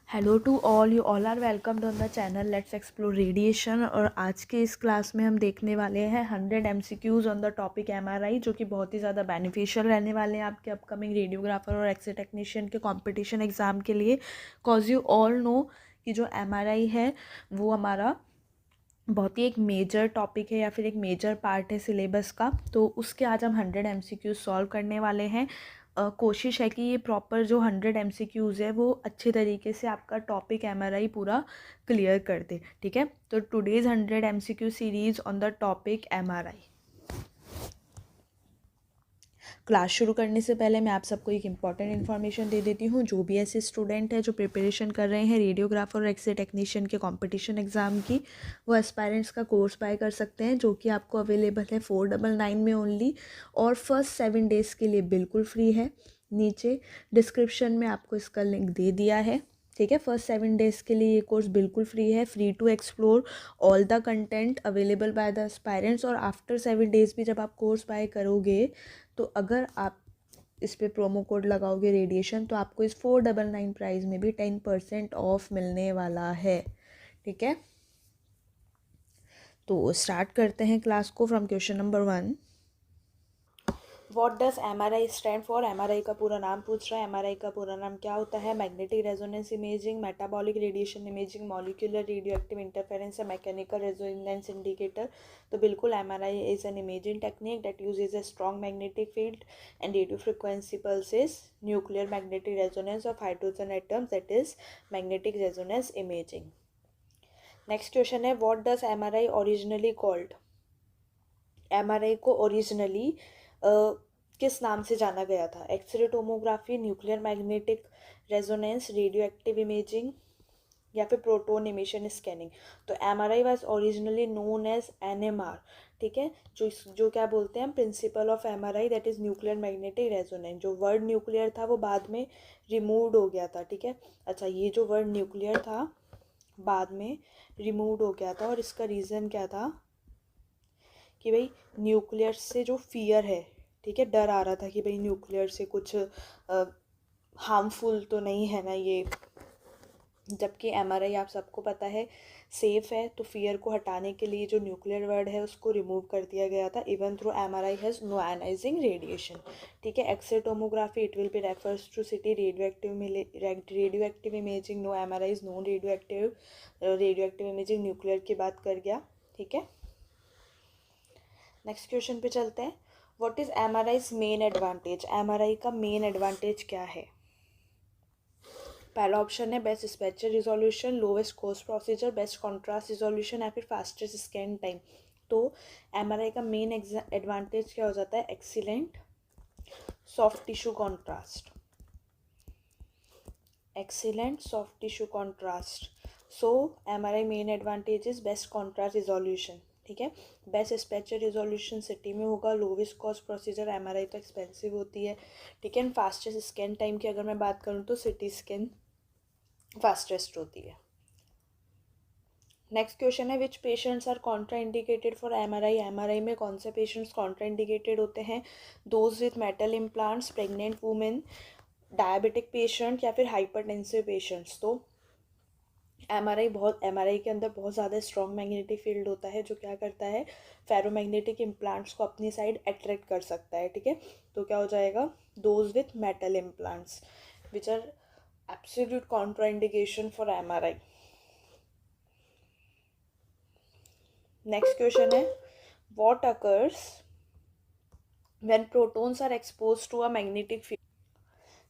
Hello to all, you all are welcomed on the channel let's explore radiation. और आज के इस class में हम देखने वाले हैं 100 MCQs on the topic MRI, जो कि बहुत ही ज़्यादा बेनिफिशियल रहने वाले हैं आपके अपकमिंग रेडियोग्राफर और एक्सरे टेक्नीशियन के कंपटीशन एग्ज़ाम के लिए। कॉज यू ऑल नो कि जो MRI है वो हमारा बहुत ही एक मेजर टॉपिक है या फिर एक मेजर पार्ट है सिलेबस का। तो उसके आज हम 100 MCQs सॉल्व करने वाले हैं। कोशिश है कि ये प्रॉपर जो 100 MCQs है वो अच्छे तरीके से आपका टॉपिक MRI पूरा क्लियर कर दे। ठीक है, तो today's 100 MCQ series on the topic MRI। Class शुरू करने से पहले मैं आप सबको एक इम्पॉर्टेंट इन्फॉर्मेशन दे देती हूँ। जो भी ऐसे स्टूडेंट है जो प्रिपरेशन कर रहे हैं रेडियोग्राफर और एक्सरे टेक्नीशियन के कंपटीशन एग्ज़ाम की, वो एस्पायरेंट्स का कोर्स बाय कर सकते हैं, जो कि आपको अवेलेबल है 499 में ओनली, और फर्स्ट 7 डेज़ के लिए बिल्कुल फ्री है। नीचे डिस्क्रिप्शन में आपको इसका लिंक दे दिया है। ठीक है, फर्स्ट 7 डेज़ के लिए ये कोर्स बिल्कुल फ्री है, free to explore all the content available by the aspirants. और आफ्टर 7 डेज़ भी जब आप कोर्स बाय करोगे तो अगर आप इस पर प्रोमो कोड लगाओगे रेडिएशन, तो आपको इस 499 प्राइस में भी 10% ऑफ मिलने वाला है। ठीक है, तो स्टार्ट करते हैं क्लास को from question number 1। What does MRI stand for? MRI का पूरा नाम पूछ रहा है। MRI का पूरा नाम क्या होता है? Magnetic resonance imaging, metabolic radiation imaging, molecular radio active interference या मैकेनिकल रेजोनेंस इंडिकेटर। तो बिल्कुल MRI is an imaging technique that usage a strong magnetic field and radio frequency pulses, nuclear magnetic resonance of hydrogen atoms, that is magnetic resonance imaging. Next question है, what does MRI originally called? MRI को originally किस नाम से जाना गया था? X ray tomography, nuclear magnetic resonance, radio active imaging या फिर प्रोटोन इमिशन स्कैनिंग। तो MRI was originally known as NMR। ठीक है, जो क्या बोलते हैं, principle of MRI that is nuclear magnetic resonance. जो वर्ड न्यूक्लियर था वो बाद में रिमूव्ड हो गया था। ठीक है, अच्छा, ये जो वर्ड न्यूक्लियर था बाद में रिमूव्ड हो गया था, और इसका रीज़न क्या था कि भाई न्यूक्लियर से जो फियर है, ठीक है, डर आ रहा था कि भाई न्यूक्लियर से कुछ हार्मफुल तो नहीं है ना ये, जबकि MRI आप सबको पता है सेफ़ है। तो फियर को हटाने के लिए जो न्यूक्लियर वर्ड है उसको रिमूव कर दिया गया था। Even though MRI has no ionizing radiation. ठीक है, X ray tomography it will be refers to CT radio active imaging, no MRI is non radio active imaging nuclear की बात कर गया। ठीक है, नेक्स्ट क्वेश्चन पे चलते हैं। What is MRI's main advantage? MRI का मेन एडवांटेज क्या है? पहला ऑप्शन है best spectral resolution, lowest cost procedure, best contrast resolution या फिर फास्टेस्ट स्कैन टाइम। तो MRI का मेन एडवांटेज क्या हो जाता है? Excellent soft tissue contrast, excellent soft tissue contrast. So MRI main advantage is best contrast resolution. ठीक है, बेस्ट स्पेक्चर रिजोल्यूशन सिटी में होगा, लोवेस्ट कॉस्ट प्रोसीजर, MRI तो एक्सपेंसिव होती है। ठीक है, फास्टेस्ट स्कैन टाइम की अगर मैं बात करूँ तो सिटी स्कैन फास्टेस्ट होती है। नेक्स्ट क्वेश्चन है, which patients are contraindicated for MRI? MRI में कौन से पेशेंट्स कॉन्ट्रा इंडिकेटेड होते हैं? Those with metal implants, pregnant women, diabetic patient या फिर हाइपरटेंसिव पेशेंट्स। तो MRI के अंदर बहुत ज़्यादा स्ट्रॉन्ग मैग्नेटिक फील्ड होता है, जो क्या करता है, फेरोमैग्नेटिक इम्प्लांट्स को अपनी साइड अट्रैक्ट कर सकता है। ठीक है, तो क्या हो जाएगा, those with metal implants which are absolute contraindication for MRI। Next question है, what occurs when protons are expose to a magnetic field?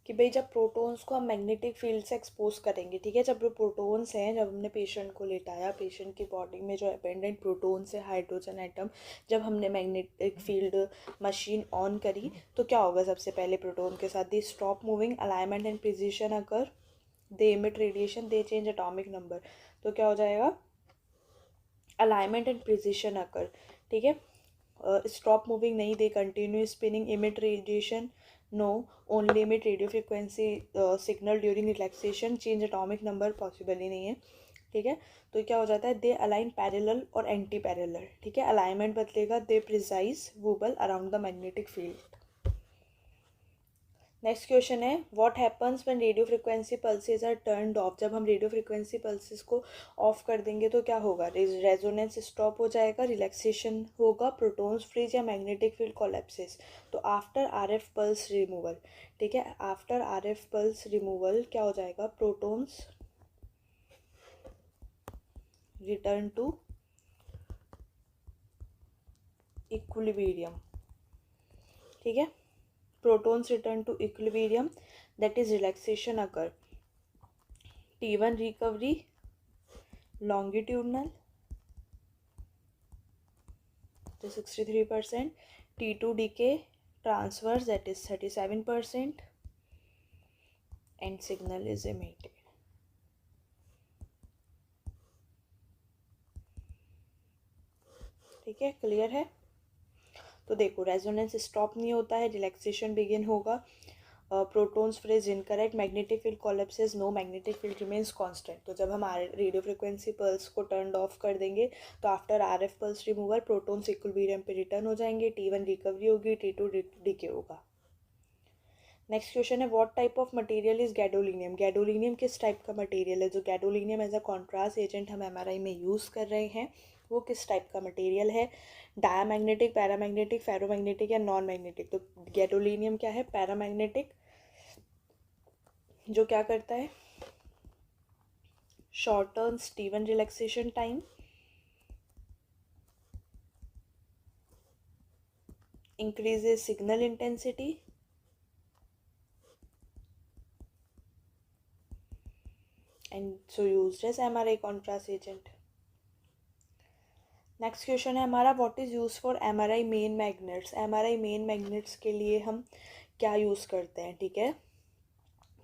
कि भाई जब प्रोटॉन्स को हम मैग्नेटिक फील्ड से एक्सपोज करेंगे, ठीक है, जब जो प्रोटॉन्स हैं, जब हमने पेशेंट को लेटाया, पेशेंट की बॉडी में जो अबेंडेंट प्रोटॉन्स है, हाइड्रोजन एटम, जब हमने मैग्नेटिक फील्ड मशीन ऑन करी तो क्या होगा? सबसे पहले प्रोटॉन के साथ they stop moving, alignment and precession occur, they emit radiation, they change atomic number. तो क्या हो जाएगा? Alignment and precession occur. ठीक है, स्टॉप मूविंग नहीं, they continue spinning, emit radiation no, only emit radio frequency signal during relaxation, change atomic number possible ही नहीं है। ठीक है, तो क्या हो जाता है, दे अलाइन पैरेलल और एंटी पैरेलल। ठीक है, अलाइनमेंट बदलेगा, they precise वूबल around the magnetic field. Next question है what happens when radio frequency pulses are turned off. जब हम रेडियो फ्रिक्वेंसी पल्सेस को ऑफ कर देंगे तो क्या होगा? रेजोनेंस स्टॉप हो जाएगा, रिलैक्सेशन होगा, प्रोटॉन्स फ्रीज या मैग्नेटिक फील्ड कोलैप्सेस। तो आफ्टर आरएफ पल्स रिमूवल, ठीक है, आफ्टर आरएफ पल्स रिमूवल क्या हो जाएगा? प्रोटॉन्स रिटर्न टू इक्विलिब्रियम, ठीक है, protons return to equilibrium, that is relaxation occur. T1 recovery longitudinal to 63%, T2 decay transverse that is 37%, and signal is emitted. ठीक है, clear है? तो देखो रेजोनेंस स्टॉप नहीं होता है, रिलैक्सेशन बिगिन होगा, protons freeze incorrect, magnetic field collapses, no magnetic field remains constant. तो जब हम रेडियो फ्रिक्वेंसी पल्स को टर्न ऑफ कर देंगे तो after RF pulse removal protons equilibrium पे रिटर्न हो जाएंगे, T1 रिकवरी होगी, T2 डीके होगा। नेक्स्ट क्वेश्चन है what type of material is gadolinium. Gadolinium किस टाइप का मटेरियल है? जो gadolinium as a contrast agent हम एमआरआई में यूज़ कर रहे हैं वो किस टाइप का मटेरियल है? डायामैग्नेटिक, पैरामैग्नेटिक, फेरोमैग्नेटिक या नॉन मैग्नेटिक। तो गैडोलिनियम क्या है? पैरामैग्नेटिक, जो क्या करता है? शॉर्टन्स T1 relaxation time, increases signal intensity, and so used as MRI contrast agent. Next question है हमारा what is use for MRI main magnets. MRI main magnets के लिए हम क्या यूज़ करते हैं? ठीक है,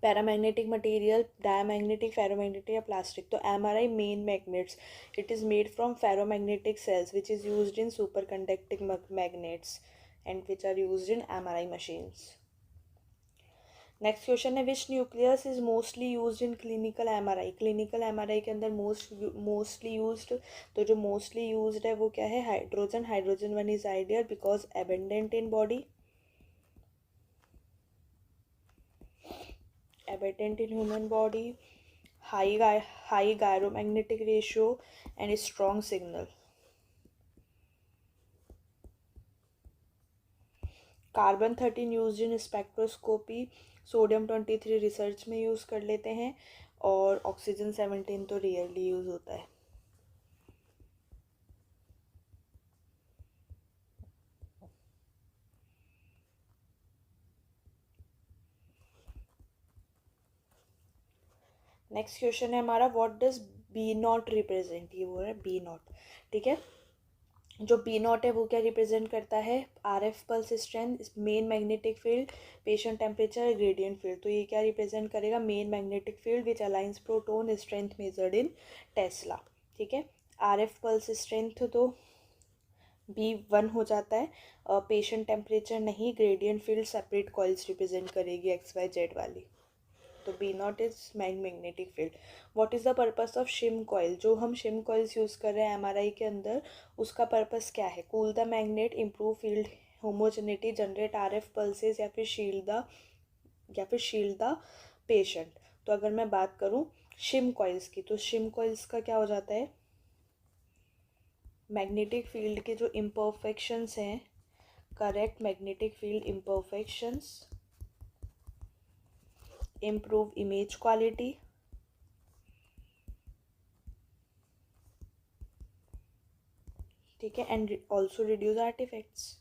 पैरामैग्नेटिक मटेरियल, डायामैग्नेटिक, फेरोमैग्नेटिक या प्लास्टिक। तो MRI main magnets it is made from ferromagnetic cells which is used in superconducting magnets and which are used in MRI machines. Next question है which nucleus is mostly used in clinical MRI. Clinical MRI के अंदर mostly used, तो जो mostly used है वो क्या है? Hydrogen. Hydrogen one is ideal because abandoned in body, abandoned in human body, high gyromagnetic ratio and strong signal. Carbon 13 use in spectroscopy, sodium 23 research में use कर लेते हैं और ऑक्सीजन 17 तो रेयरली यूज़ होता है। नेक्स्ट क्वेश्चन है हमारा what does B not represent. ये वो है बी नॉट, ठीक है, जो बी नॉट है वो क्या रिप्रेजेंट करता है? RF pulse strength, main magnetic field, patient temperature, gradient field. तो ये क्या रिप्रेजेंट करेगा? Main magnetic field which aligns proton strength measured in tesla, ठीक है। आरएफ पल्स स्ट्रेंथ तो B1 हो जाता है, पेशेंट टेम्परेचर नहीं, gradient field separate coils represent करेगी XYZ वाली। तो B naught is magnetic field. What is the purpose of shim coil. जो हम शिम कॉइल्स यूज़ कर रहे हैं एमआरआई के अंदर उसका पर्पस क्या है? Cool the magnet, improve field homogeneity, generate RF pulses या फिर शील्ड द पेशेंट। तो अगर मैं बात करूँ शिम कॉइल्स की तो शिम कॉइल्स का क्या हो जाता है? मैग्नेटिक फील्ड के जो इम्परफेक्शंस हैं, correct magnetic field imperfections, improve image quality, ठीक है, एंड ऑल्सो रिड्यूस आर्टिफैक्ट्स,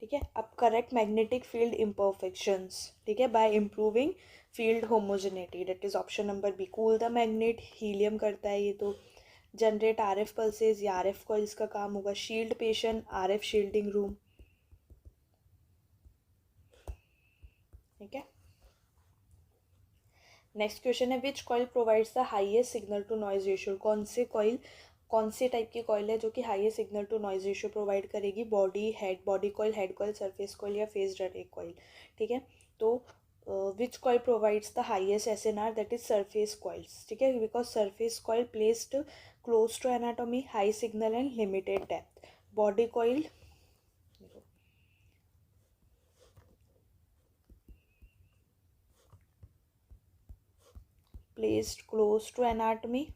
ठीक है। अब करेक्ट मैग्नेटिक फील्ड इम्परफेक्शंस, ठीक है, by improving field homogeneity, that is option number B. Cool the magnet, helium करता है ये तो। जनरेट आरएफ पल्सेस, या आरएफ कॉइल्स का काम होगा। Shield patient, RF shielding room, ठीक है। नेक्स्ट क्वेश्चन है which coil provides the highest signal to noise ratio. कौन से टाइप की कॉइल है जो कि highest signal to noise ratio provide करेगी? Body coil, head coil, surface coil या फेस अरे कॉइल, ठीक है। तो which coil provides the highest SNR, that is surface coils, ठीक है, because surface coil placed close to anatomy, high signal and limited depth. Body coil placed close to anatomy,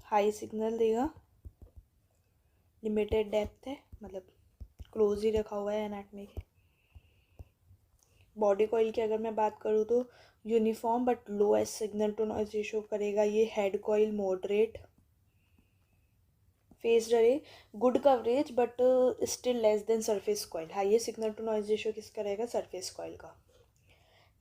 high signal देगा, limited depth है, मतलब close ही रखा हुआ है anatomy के। Body coil की अगर मैं बात करूँ तो uniform but lowest signal to noise ratio करेगा ये head coil, moderate. Phased array good coverage but still less than surface coil, highest signal to noise ratio किसका रहेगा, सरफेस कॉइल का।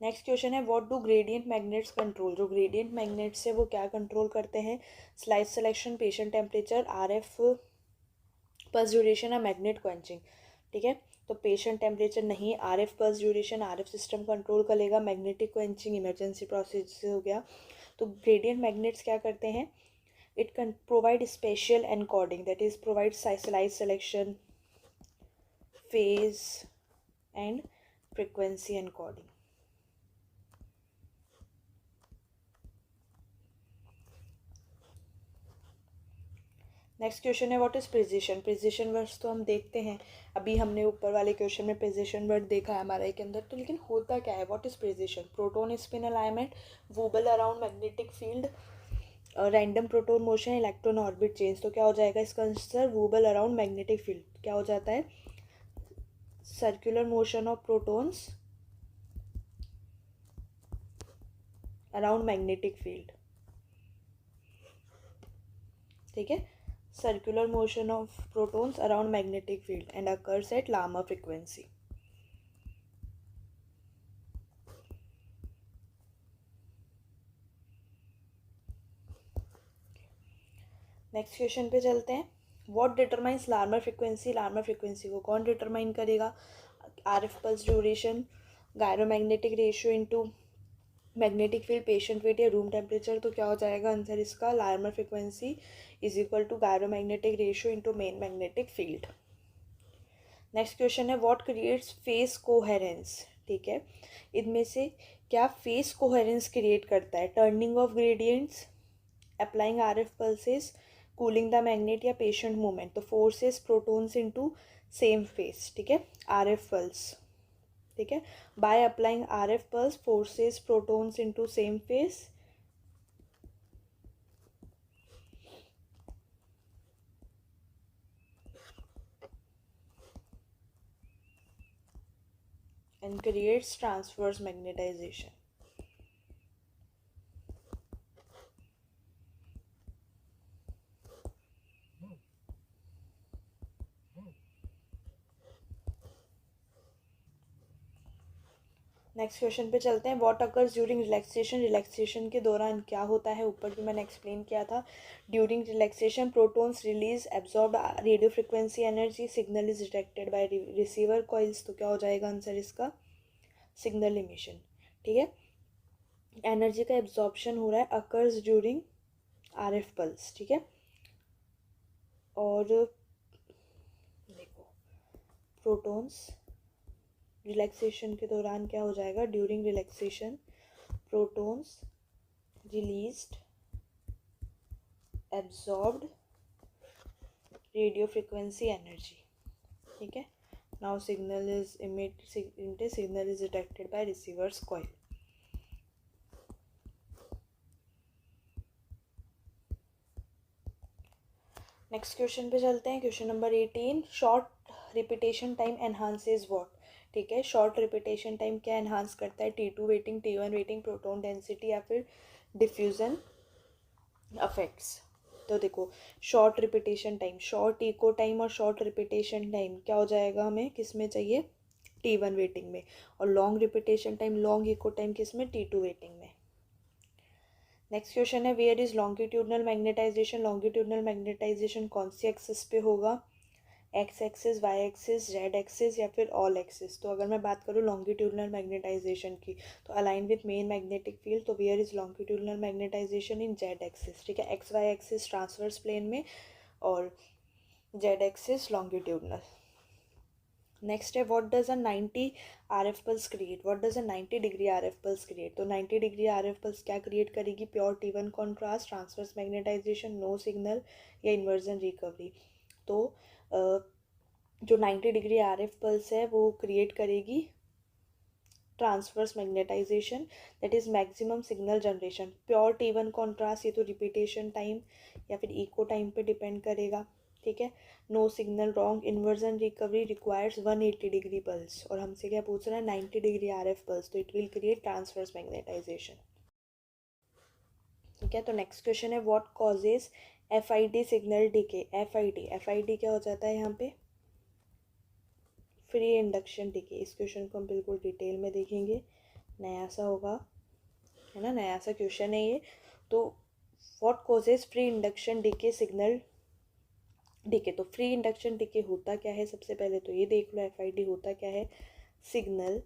नेक्स्ट क्वेश्चन है what do gradient magnets control, जो gradient magnets है वो क्या कंट्रोल करते हैं, slice selection, patient temperature, RF pulse duration या मैग्नेट क्वेंचिंग। ठीक है, तो पेशेंट टेम्परेचर नहीं, RF pulse duration RF system control करेगा, मैग्नेटिक क्वेंचिंग इमरजेंसी प्रोसेस हो गया। तो ग्रेडियंट मैग्नेट्स क्या करते हैं, it can provide spatial encoding, that is provide slice selection, phase and frequency encoding. Next question है what is precession, precession words तो हम देखते हैं, अभी हमने ऊपर वाले क्वेश्चन में प्रिसिशन वर्ड देखा है हमारे के अंदर, तो लेकिन होता क्या है, what is precession, proton spin alignment, wobble around magnetic field, random proton motion, electron orbit change. तो क्या हो जाएगा इसका answer, wobble around magnetic field. क्या हो जाता है, circular motion of protons around magnetic field. ठीक है, circular motion of protons around magnetic field and occurs at Larmor frequency. Next question पे चलते हैं, what determines Larmor frequency, Larmor frequency को कौन डिटरमाइन करेगा, RF pulse duration, gyromagnetic ratio into magnetic field, patient weight या room temperature. तो क्या हो जाएगा आंसर इसका, Larmor frequency is equal to gyromagnetic ratio into main magnetic field. Next question है व्हाट क्रिएट्स फेस कोहेरेंस। ठीक है, इनमें से क्या फेस कोहेरेंस क्रिएट करता है, turning of gradients, applying RF pulses, cooling the magnet या पेशेंट मूवमेंट। तो forces protons into same face. ठीक है, आरएफ पल्स, ठीक है, by applying RF pulse forces protons into same face and creates transverse magnetization. Next question पे चलते हैं, what occurs during relaxation, relaxation के दौरान क्या होता है, ऊपर भी मैंने एक्सप्लेन किया था। During relaxation protons release absorb radio frequency energy, signal is detected bye receiver coils. तो क्या हो जाएगा आंसर इसका, सिग्नल इमिशन। ठीक है, एनर्जी का एब्जॉर्प्शन हो रहा है, अकर्स ड्यूरिंग आरएफ पल्स। ठीक है, और देखो प्रोटॉन्स रिलैक्सेशन के दौरान क्या हो जाएगा, during relaxation protons released absorbed radio frequency energy. ठीक है, now signal is emitted, signal is detected by receivers coil. Next question पे चलते हैं, question number 18, short repetition time enhances what. ठीक है, शॉर्ट रिपीटेशन टाइम क्या एनहांस करता है, T2 waiting, T1 waiting, proton density या फिर डिफ्यूजन अफेक्ट्स। तो देखो short repetition time, short echo time और शॉर्ट रिपीटेशन टाइम क्या हो जाएगा, हमें किस में चाहिए, T1 वेटिंग में, और long repetition time, long echo time किस में, T2 वेटिंग में। नेक्स्ट क्वेश्चन है where is longitudinal magnetization, longitudinal magnetization कौन सी एक्सिस पे होगा, X axis, Y axis, Z axis या फिर ऑल एक्सिस। तो अगर मैं बात करूँ लॉन्गिट्यूडनल मैग्नेटाइजेशन की, तो align with main magnetic field, तो where is longitudinal magnetization in Z axis. ठीक है, X Y axis transverse plane में और जेड एक्सिस लॉन्गिट्यूडनल। नेक्स्ट है what does a 90 RF pulse create, what does a 90 degree RF pulse create. तो 90 degree RF pulse क्या create करेगी, pure T1 contrast, transverse magnetisation, no signal या inversion recovery. तो जो 90 degree RF pulse है वो create करेगी transverse magnetization, that is maximum signal generation. Pure T1 contrast, ये तो रिपीटेशन टाइम या फिर इको टाइम पे डिपेंड करेगा, ठीक है। No signal wrong, inversion recovery requires 180 degree pulse, और हमसे क्या पूछ रहा है 90 डिग्री RF पल्स, तो it will create transverse magnetisation, ठीक है। तो नेक्स्ट क्वेश्चन है what causes FID signal decay. FID क्या हो जाता है यहाँ पे, फ्री इंडक्शन डिके। इस क्वेश्चन को हम बिल्कुल डिटेल में देखेंगे, नया सा होगा, है ना, नया सा क्वेश्चन है ये। तो what causes free induction decay signal decay, तो फ्री इंडक्शन डिके होता क्या है, सबसे पहले तो ये देख लो FID होता क्या है। सिग्नल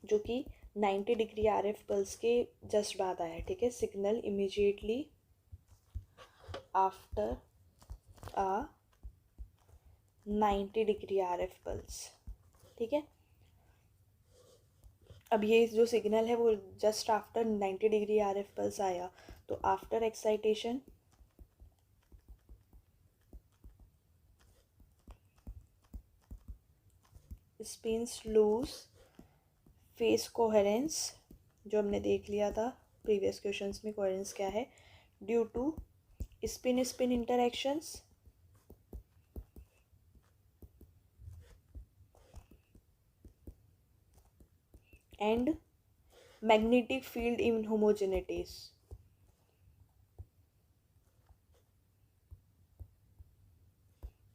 जो कि 90 डिग्री RF पल्स के जस्ट बाद आया है, ठीक है। Signal immediately after a 90 degree RF pulse, ठीक है। अब ये जो सिग्नल है वो just after 90 degree RF pulse आया, तो after excitation spins lose phase coherence, जो हमने देख लिया था प्रीवियस क्वेश्चंस में, कोहेरेंस क्या है, due to spin spin interactions and magnetic field inhomogeneities,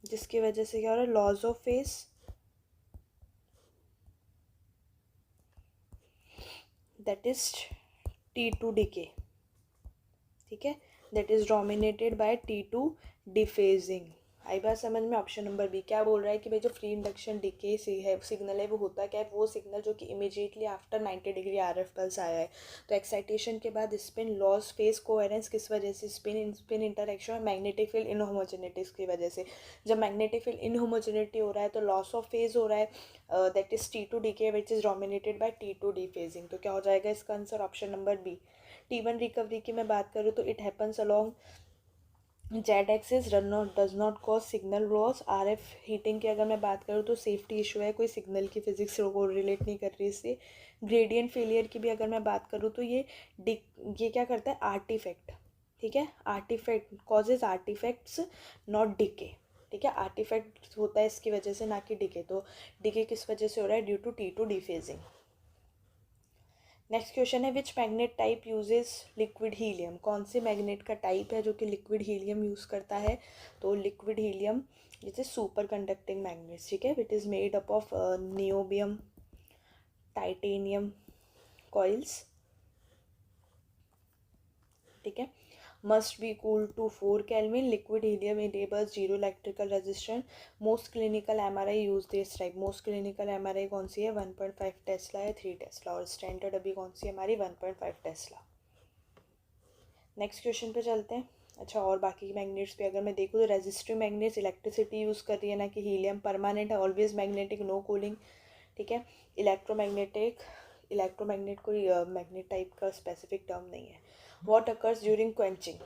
जिसकी वजह से क्या हो रहा है, loss of phase, that is T2 decay, ठीक है, that is dominated by T2 dephasing. आई बात समझ में। ऑप्शन नंबर बी क्या बोल रहा है कि भाई जो फ्री इंडक्शन डिके है सिग्नल है वो होता क्या है, वो सिग्नल जो कि immediately after 90 degree RF pulse आया है, तो एक्साइटेशन के बाद स्पिन लॉस फेस कोहेरेंस किस वजह से, स्पिन इंटरैक्शन और मैग्नेटिक फील्ड इनहोमोजेनिटीज की वजह से। जब मैग्नेटिक फील्ड इनहोमोजेनिटी हो रहा है तो लॉस ऑफ फेज हो रहा है, that is T2 decay which is dominated by T2 dephasing. तो क्या हो जाएगा इसका answer, option number B. T1 recovery की मैं बात करूँ तो it happens along Z axis, does not cause signal loss. RF heating की अगर मैं बात करूँ तो सेफ्टी इशू है, कोई सिग्नल की फिजिक्स को रिलेट नहीं कर रही इससे। ग्रेडियंट फेलियर की भी अगर मैं बात करूँ तो ये क्या करता है, आर्टिफैक्ट, ठीक है, artifact causes artifacts not decay, ठीक है, आर्टिफैक्ट होता है इसकी वजह से, ना कि डिके। तो डिके किस वजह से हो रहा है, due to T2 dephasing. Next question है which magnet type uses liquid helium, कौन से मैग्नेट का टाइप है जो कि लिक्विड हीलियम यूज़ करता है, तो लिक्विड हीलियम जिसे सुपर कंडक्टिंग मैग्नेट्स, ठीक है, it is made up of niobium titanium coils, ठीक है। Must be cool to 4 Kelvin, liquid helium enables zero electrical resistance. Most clinical MRI use this type, most clinical MRI कौन सी है, 1.5 Tesla या 3 Tesla, और standard अभी कौन सी है हमारी 1.5 टेस्ला। नेक्स्ट क्वेश्चन पे चलते हैं। अच्छा, और बाकी मैग्नेट्स पे अगर मैं देखूँ तो रेजिस्टिव मैग्नेट्स इलेक्ट्रिसिटी यूज़ कर रही है, ना कि हीलियम परमानेंट है, ऑलवेज मैग्नेटिक, नो कूलिंग, ठीक है। इलेक्ट्रोमैग्नेट कोई मैग्नेट टाइप का स्पेसिफिक टर्म नहीं है। व्हाट अकर्स ड्यूरिंग क्वेंचिंग,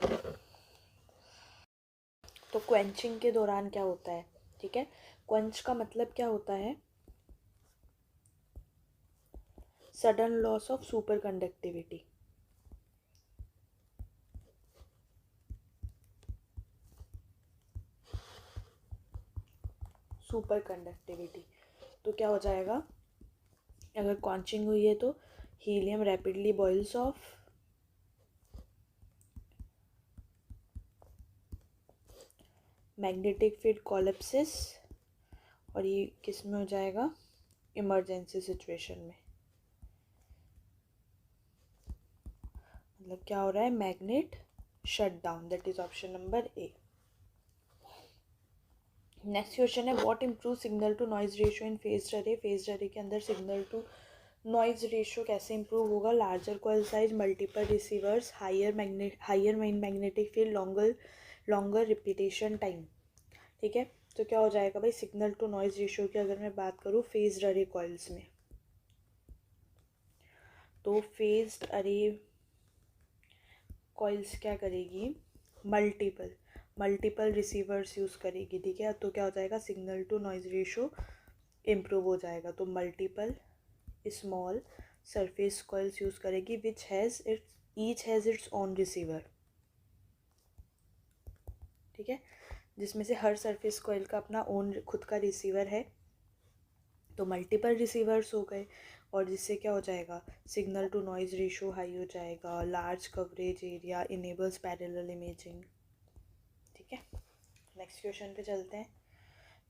तो क्वेंचिंग के दौरान क्या होता है, ठीक है, क्वेंच का मतलब क्या होता है, sudden loss of superconductivity, superconductivity. तो क्या हो जाएगा, अगर क्वेंचिंग हुई है तो helium rapidly boils off, magnetic field collapses, और ये किस में हो जाएगा, इमरजेंसी सिचुएशन में, मतलब क्या हो रहा है, magnet shut down, that is option number A. Next question है what improve signal to noise ratio in phased array, phased array के अंदर सिग्नल टू नॉइज रेशियो कैसे इंप्रूव होगा, larger coil size, multiple receivers, higher magnetic field, longer repetition time, ठीक है। तो क्या हो जाएगा भाई, सिग्नल टू नॉइज रेशियो की अगर मैं बात करूँ फेज्ड अरे कॉइल्स में, तो फेज्ड अरे कॉइल्स क्या करेगी, मल्टीपल रिसीवर्स यूज़ करेगी, ठीक है। तो क्या हो जाएगा, signal to noise ratio improve हो जाएगा, तो multiple small surface coils use करेगी which has each has its own receiver, ठीक है, जिसमें से हर सरफेस कॉइल का अपना ओन खुद का रिसीवर है। तो मल्टीपल रिसीवर्स हो गए, और जिससे क्या हो जाएगा, signal to noise ratio high हो जाएगा, large coverage area, enables parallel imaging, ठीक है। नेक्स्ट क्वेश्चन पे चलते हैं।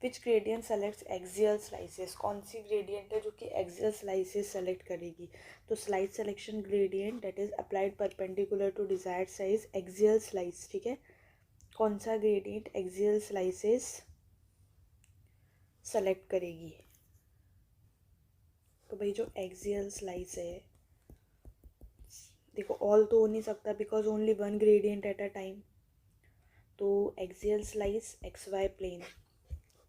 Which gradient selects axial slices, कौन सी ग्रेडियंट है जो कि एक्सियल स्लाइसेस सेलेक्ट करेगी। तो slice selection gradient that is applied perpendicular to desired size axial slice, ठीक है। कौन सा ग्रेडियंट एक्सियल स्लाइसेस सेलेक्ट करेगी। तो भाई जो एक्सियल स्लाइस है, देखो ऑल तो हो नहीं सकता because only one gradient at a time, तो axial slice X Y plane,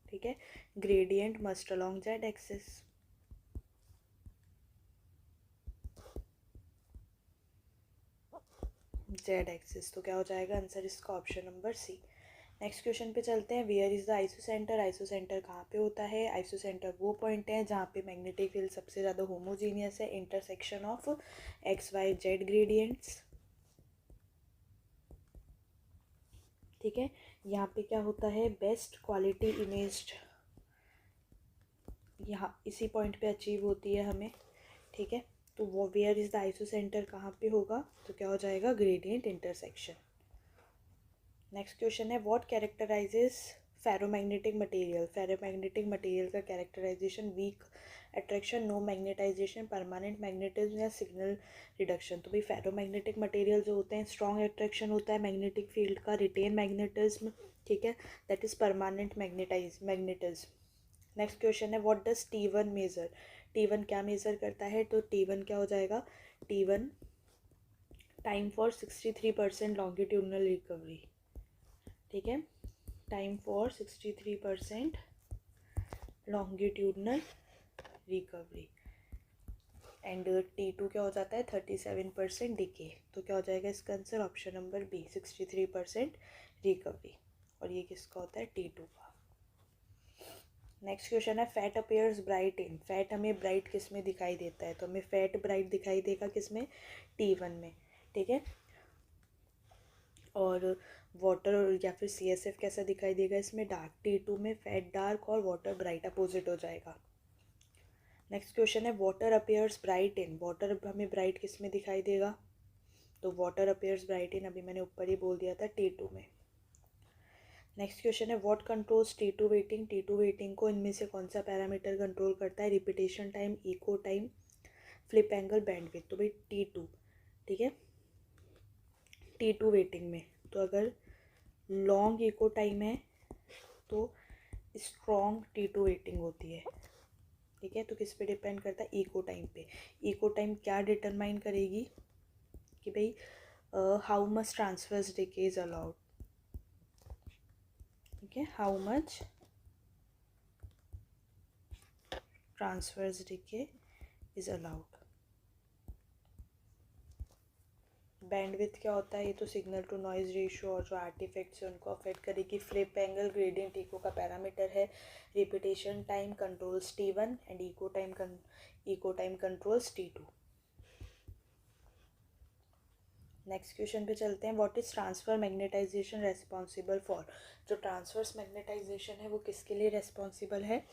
ठीक है। Gradient must along Z axis, Z axis, तो क्या हो जाएगा आंसर इसका option number C. Next question पे चलते हैं। Where is the isocentre, isocentre कहाँ पे होता है। आइसोसेंटर वो पॉइंट है जहाँ पे मैग्नेटिक फील्ड सबसे ज़्यादा होमोजीनियस है, intersection of X Y Z gradients, ठीक है। यहाँ पे क्या होता है, बेस्ट क्वालिटी इमेज्ड यहाँ इसी पॉइंट पे अचीव होती है हमें, ठीक है। तो वो वेयर इज़ द आइसोसेंटर कहाँ पे होगा, तो क्या हो जाएगा ग्रेडियंट इंटरसेक्शन। नेक्स्ट क्वेश्चन है what characterizes ferromagnetic material, ferromagnetic material का characterization weak attraction, no magnetization, permanent magnetism या सिग्नल रिडक्शन। तो भाई फेरोमैग्नेटिक मटेरियल जो होते हैं स्ट्रॉन्ग अट्रैक्शन होता है मैग्नेटिक फील्ड का, रिटेन मैग्नेटिज्म, ठीक है, that is permanent magnetism. Next question है what does T1 measure, T1 क्या मेजर करता है। तो T1 क्या हो जाएगा, T1 time for 63% longitudinal recovery, ठीक है, time for 63% longitudinal recovery. And T2 क्या हो जाता है 37% डिके, तो क्या हो जाएगा इसका answer option number B 63% recovery, और ये किसका होता है T2 का। नेक्स्ट क्वेश्चन है fat appears bright in, fat हमें ब्राइट किस में दिखाई देता है। तो हमें फैट ब्राइट दिखाई देगा किस में, T1 में, ठीक है। और वाटर या फिर CSF कैसा दिखाई देगा इसमें, डार्क। T2 में फैट डार्क और वाटर ब्राइट, अपोजिट हो जाएगा। नेक्स्ट क्वेश्चन है वाटर अपीयर्स ब्राइट इन, वाटर हमें ब्राइट किस में दिखाई देगा। तो वाटर अपीयर्स ब्राइट इन अभी मैंने ऊपर ही बोल दिया था T2 में। नेक्स्ट क्वेश्चन है what controls T2 weighting, T2 weighting को इनमें से कौन सा पैरामीटर कंट्रोल करता है। Repetition time, echo time, flip angle, bandwidth. तो भाई T2, ठीक है, T2 वेटिंग में तो अगर लॉन्ग इको टाइम है तो स्ट्रॉन्ग T2 वेटिंग होती है, ठीक है। तो किस पे डिपेंड करता है, इको टाइम पे। इको टाइम क्या डिटरमाइन करेगी कि भाई how much transverse decay is allowed, ठीक है, how much transverse decay is allowed. Bandwidth क्या होता है, ये तो सिग्नल टू नॉइज रेशियो और जो आर्टिफैक्ट्स है उनको अफेक्ट करेगी। फ्लिप एंगल ग्रेडियंट इको का पैरामीटर है। Repetition time controls T1 and echo time controls T2। Next question पे चलते हैं what is transfer magnetization responsible for, जो ट्रांसवर्स मैग्नेटाइजेशन है वो किसके लिए रेस्पॉन्सिबल है।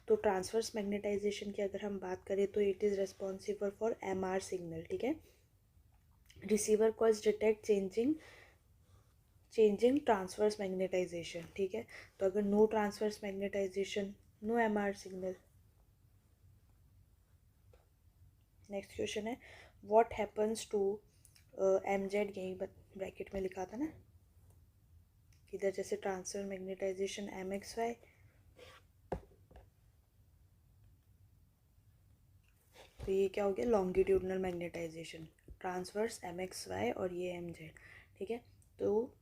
तो ट्रांसवर्स मैग्नेटाइजेशन की अगर हम बात करें तो it is responsible for MR signal, ठीक है। Receiver cause detect changing transverse magnetisation, ठीक है। तो अगर no transverse magnetisation, no MR signal. Next question है व्हाट हैपन्स टू MZ, यही ब्रैकेट में लिखा था ना, इधर जैसे ट्रांसफर मैग्नेटाइजेशन MXY, तो ये क्या हो गया लॉन्गिट्यूडनल मैग्नेटाइजेशन, ट्रांसवर्स MXY और ये MZ, ठीक है। तो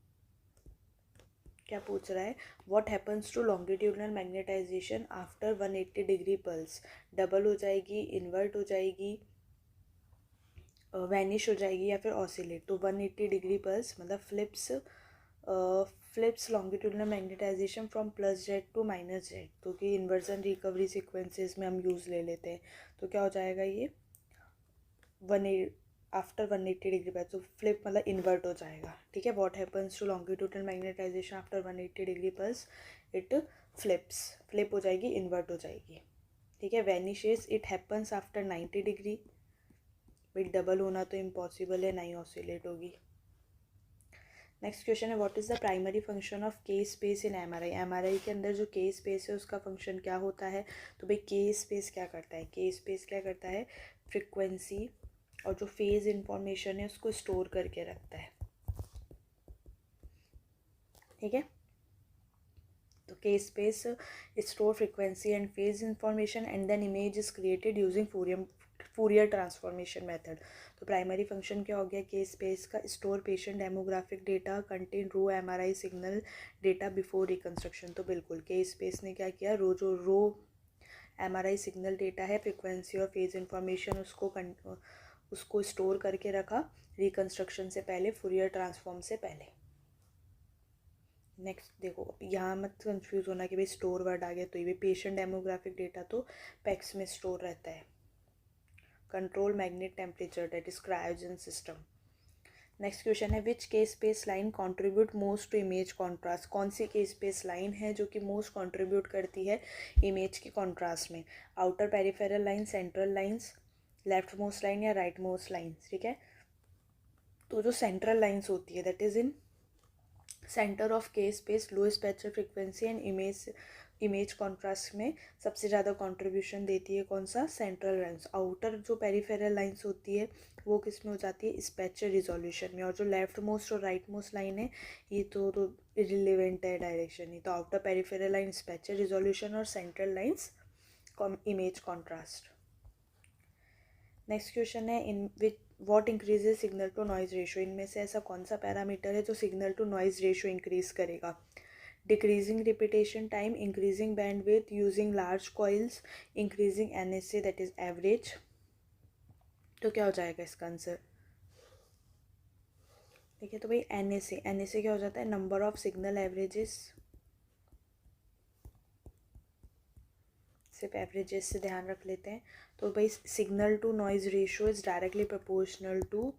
क्या पूछ रहा है what happens to longitudinal magnetisation after 180 degree pulse, double हो जाएगी, इन्वर्ट हो जाएगी, वैनिश हो जाएगी या फिर ऑसिलेट। तो 180 डिग्री पल्स मतलब flips longitudinal magnetisation from +Z to -Z, तो कि इन्वर्जन रिकवरी सीक्वेंसेस में हम यूज़ ले लेते हैं। तो क्या हो जाएगा ये वन आफ्टर 180 डिग्री पर, तो फ्लिप मतलब इन्वर्ट हो जाएगा, ठीक है। What happens to longitudinal magnetisation after 180 degree pulse, it flip हो जाएगी, इन्वर्ट हो जाएगी, ठीक है। Vanishes, it happens after 90 degree, भाई डबल होना तो इम्पॉसिबल है, नहीं ऑसिलेट होगी। नेक्स्ट क्वेश्चन है what is the primary function of के स्पेस इन एमआरआई। एमआरआई के अंदर जो के स्पेस है उसका फंक्शन क्या होता है, तो भाई के स्पेस क्या करता है, के स्पेस क्या करता है, फ्रिक्वेंसी और जो फेज इंफॉर्मेशन है उसको स्टोर करके रखता है, ठीक है। तो के space store frequency and phase information and then image is created using Fourier transformation method. तो प्राइमरी फंक्शन क्या हो गया के स्पेस का, store patient demographic data contain raw MRI signal data before reconstruction. तो बिल्कुल के स्पेस ने क्या किया, रो एमआरआई सिग्नल डेटा है, फ्रिक्वेंसी और फेज इंफॉर्मेशन उसको स्टोर करके रखा रिकंस्ट्रक्शन से पहले, फूरियर ट्रांसफॉर्म से पहले। नेक्स्ट देखो, यहाँ मत कंफ्यूज होना कि भाई स्टोर वर्ड आ गया तो ये भी पेशेंट डेमोग्राफिक डेटा तो पैक्स में स्टोर रहता है। Control magnet temperature that is cryogen system. Next question है which K space line contribute most to image contrast. कौन सी के स्पेस लाइन है जो कि मोस्ट कंट्रीब्यूट करती है इमेज की कॉन्ट्रास्ट में। Outer peripheral line, central lines, leftmost line या राइट मोस्ट लाइन, ठीक है। तो जो सेंट्रल लाइंस होती है that is in centre of के space, low spectral frequency and image contrast में सबसे ज़्यादा कंट्रीब्यूशन देती है कौन सा, सेंट्रल लाइंस। आउटर जो पेरिफेरल लाइंस होती है वो किस में हो जाती है, स्पेक्ट्रल रिजोल्यूशन में। और जो लेफ्ट मोस्ट और राइट मोस्ट लाइन है ये तो इरिलेवेंट है डायरेक्शन ही। तो outer peripheral line spectral resolution और central lines image contrast. Next question है in which what increases signal to noise ratio. इनमें से ऐसा कौन सा पैरामीटर है जो signal to noise ratio increase करेगा। Decreasing repetition time, increasing bandwidth, using large coils, increasing NSA that is average. तो क्या हो जाएगा इसका आंसर, ठीक है। तो भाई एनएसए क्या हो जाता है, नंबर ऑफ सिग्नल एवरेजेस, सिर्फ एवरेजेस से ध्यान रख लेते हैं। तो भाई signal to noise ratio is directly proportional to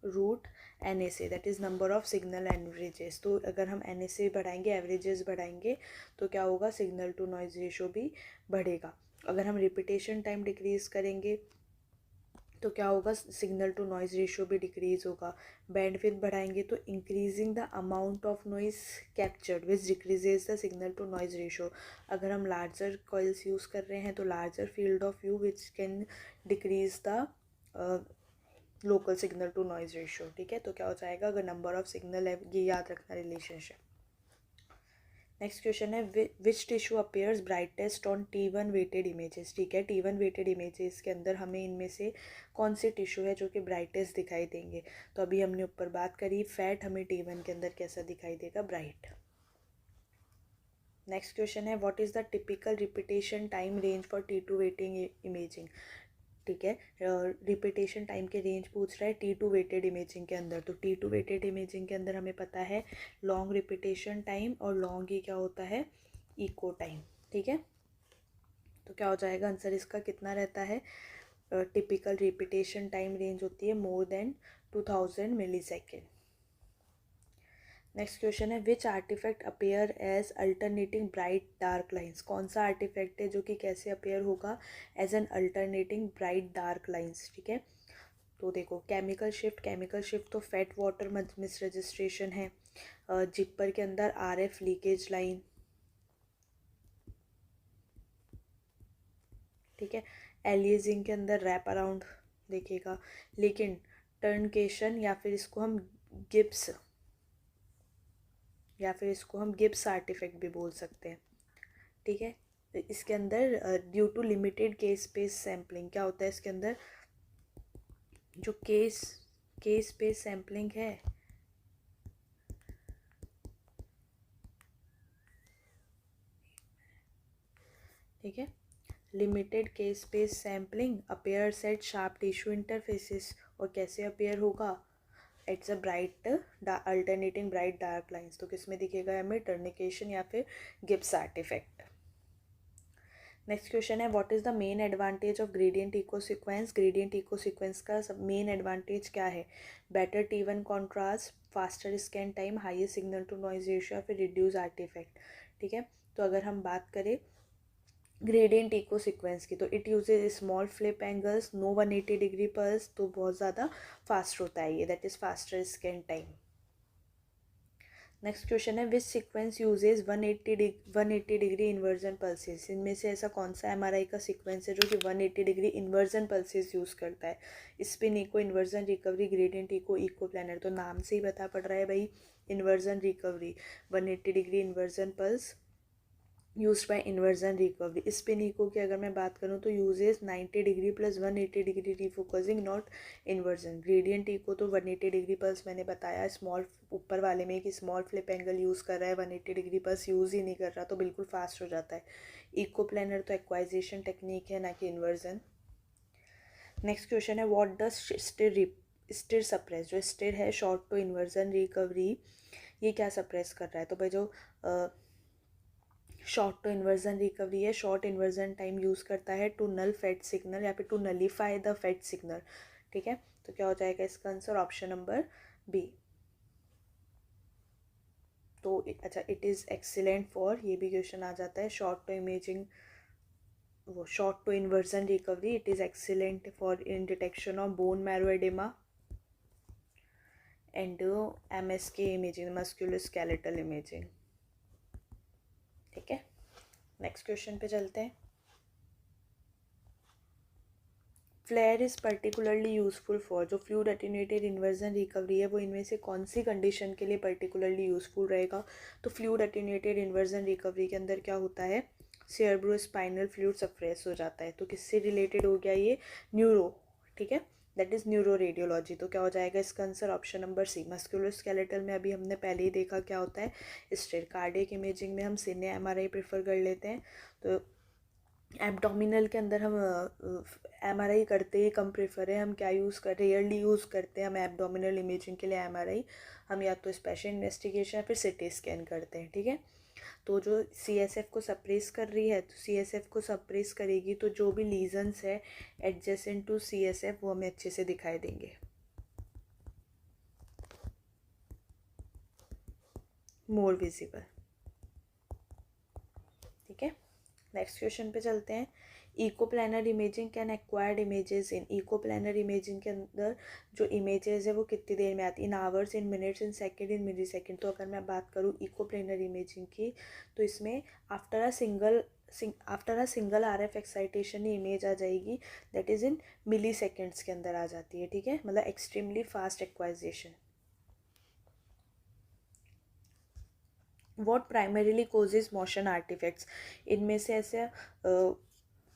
root NSA that is number of signal averages. तो अगर हम एनएसए बढ़ाएंगे, एवरेजेस बढ़ाएंगे तो क्या होगा, सिग्नल टू नॉइज रेशियो भी बढ़ेगा। अगर हम रिपीटेशन टाइम डिक्रीज करेंगे तो क्या होगा, सिग्नल टू नॉइज रेशियो भी डिक्रीज होगा। बैंडविड्थ बढ़ाएंगे तो increasing the amount of noise captured which decreases the signal to noise ratio. अगर हम लार्जर कॉइल्स यूज़ कर रहे हैं तो larger field of view which can decrease the local signal to noise ratio, ठीक है। तो क्या हो जाएगा, अगर नंबर ऑफ सिग्नल है, ये याद रखना रिलेशनशिप। नेक्स्ट क्वेश्चन है which tissue appears brightest on T1 weighted images, ठीक है। T1 वेटेड इमेजेस के अंदर हमें इनमें से कौन से टिश्यू है जो कि ब्राइटेस्ट दिखाई देंगे। तो अभी हमने ऊपर बात करी फैट, हमें T1 के अंदर कैसा दिखाई देगा, ब्राइट। नेक्स्ट क्वेश्चन है what is the typical repetition time range for T2 waiting imaging, ठीक है। रिपीटेशन टाइम के रेंज पूछ रहा है T2 वेटेड इमेजिंग के अंदर। तो T2 वेटेड इमेजिंग के अंदर हमें पता है लॉन्ग रिपीटेशन टाइम और लॉन्ग ही क्या होता है, इको टाइम, ठीक है। तो क्या हो जाएगा आंसर इसका, कितना रहता है, टिपिकल रिपीटेशन टाइम रेंज होती है more than 2000 millisecond. Next question है which artefact appear as alternating bright dark lines. कौन सा आर्टिफैक्ट है जो कि कैसे अपेयर होगा, as an alternating bright dark lines, ठीक है। तो देखो केमिकल शिफ्ट तो फैट वाटर मिस रजिस्ट्रेशन है। जिपर के अंदर आरएफ लीकेज लाइन, ठीक है। एलियजिंग के अंदर रैप अराउंड देखेगा। लेकिन टर्नकेशन या फिर इसको हम गिब्स आर्टिफैक्ट भी बोल सकते हैं, ठीक है। इसके अंदर due to limited k space sampling क्या होता है, इसके अंदर जो के स्पेस सैम्पलिंग है, ठीक है। Limited k space sampling appears at sharp tissue interfaces. और कैसे अपेयर होगा, it's a bright alternating bright dark lines. तो किस में दिखेगा हमें, टर्निकेशन या फिर गिब्स आर्टिफैक्ट। नेक्स्ट क्वेश्चन है what is the main advantage of gradient echo sequence. Gradient echo sequence का सब मेन एडवांटेज क्या है? Better T1 contrast, faster scan time, highest signal to noise ratio, फिर रिड्यूस आर्टिफैक्ट। ठीक है, तो अगर हम बात करें ग्रेडियंट इको सीक्वेंस की तो it uses small flip angles, no 180 degree pulse, तो बहुत ज़्यादा फास्ट होता है ये, that is faster scan time. Next question है which sequence uses 180 degree inversion pulses. इनमें से ऐसा कौन सा एमआरआई का सीक्वेंस है जो कि 180 डिग्री इन्वर्जन पल्सेस यूज़ करता है? Spin echo, inversion recovery, gradient echo, echo planar. तो नाम से ही बता पड़ रहा है भाई, inversion recovery, 180 degree inversion pulse use by inversion recovery. Spin echo की अगर मैं बात करूँ तो uses 90 degree plus 180 degree refocusing, not inversion. Gradient echo तो 180 डिग्री पल्स मैंने बताया, स्मॉल ऊपर वाले में कि स्मॉल फ्लिप एंगल यूज़ कर रहा है, 180 डिग्री पल्स यूज़ ही नहीं कर रहा, तो बिल्कुल फास्ट हो जाता है। इको प्लानर तो एक्वाइजेशन टेक्निक है, ना कि इन्वर्जन। नेक्स्ट क्वेश्चन है व्हाट डज स्टिर सप्रेस। जो स्टिर है, शॉर्ट टू इन्वर्जन रिकवरी, ये क्या सप्रेस कर रहा है? तो भाई जो शॉर्ट टू इन्वर्जन रिकवरी है, शॉर्ट इन्वर्जन टाइम यूज़ करता है टू नल फैट सिग्नल या फिर to nullify the fat signal. ठीक है, तो क्या हो जाएगा इसका आंसर? Option number B. तो अच्छा, इट इज़ एक्सीलेंट फॉर, ये भी क्वेश्चन आ जाता है, शॉर्ट टू इमेजिंग, वो short tau inversion recovery, it is excellent for in detection of bone marrow oedema and MSK imaging, musculoskeletal imaging. ठीक है, नेक्स्ट क्वेश्चन पे चलते हैं। FLAIR is particularly useful for. जो फ्लूइड एटेन्यूएटेड इन्वर्जन रिकवरी है वो इनमें से कौन सी कंडीशन के लिए पर्टिकुलरली यूज़फुल रहेगा? तो फ्लूइड एटेन्यूएटेड इन्वर्जन रिकवरी के अंदर क्या होता है, सेरेब्रोस्पाइनल फ्लूइड सप्रेस हो जाता है। तो किससे रिलेटेड हो गया ये? न्यूरो। ठीक है, दैट इज़ न्यूरो रेडियोलॉजी। तो क्या हो जाएगा इसका answer? Option number C. Musculoskeletal में अभी हमने पहले ही देखा क्या होता है, स्टेर। कार्डियक इमेजिंग में हम सिने MRI प्रेफर कर लेते हैं। तो एब्डोमिनल के अंदर हम MRI करते ही कम प्रेफर है, हम क्या यूज़ कर, रेयरली यूज़ करते हैं हम एब्डोमिनल इमेजिंग के लिए MRI। हम या तो स्पेशल इन्वेस्टिगेशन या फिर CT स्कैन करते हैं। ठीक है, तो जो CSF को सप्रेस कर रही है, तो CSF को सप्रेस करेगी तो जो भी लीजन्स है एडजेसेंट टू CSF वो हमें अच्छे से दिखाई देंगे, मोर विजिबल। ठीक है, नेक्स्ट क्वेश्चन पे चलते हैं। Echo planar imaging can acquired images in. Echo planar imaging के अंदर जो इमेजेस है वो कितनी देर में आती है? In hours, in minutes, in second, in millisecond. तो अगर मैं बात करूँ इको प्लानर इमेजिंग की तो इसमें after a single RF excitation ही इमेज आ जाएगी, that is in milliseconds के अंदर आ जाती है। ठीक है, मतलब extremely fast acquisition. What primarily causes motion artifacts. इनमें से ऐसे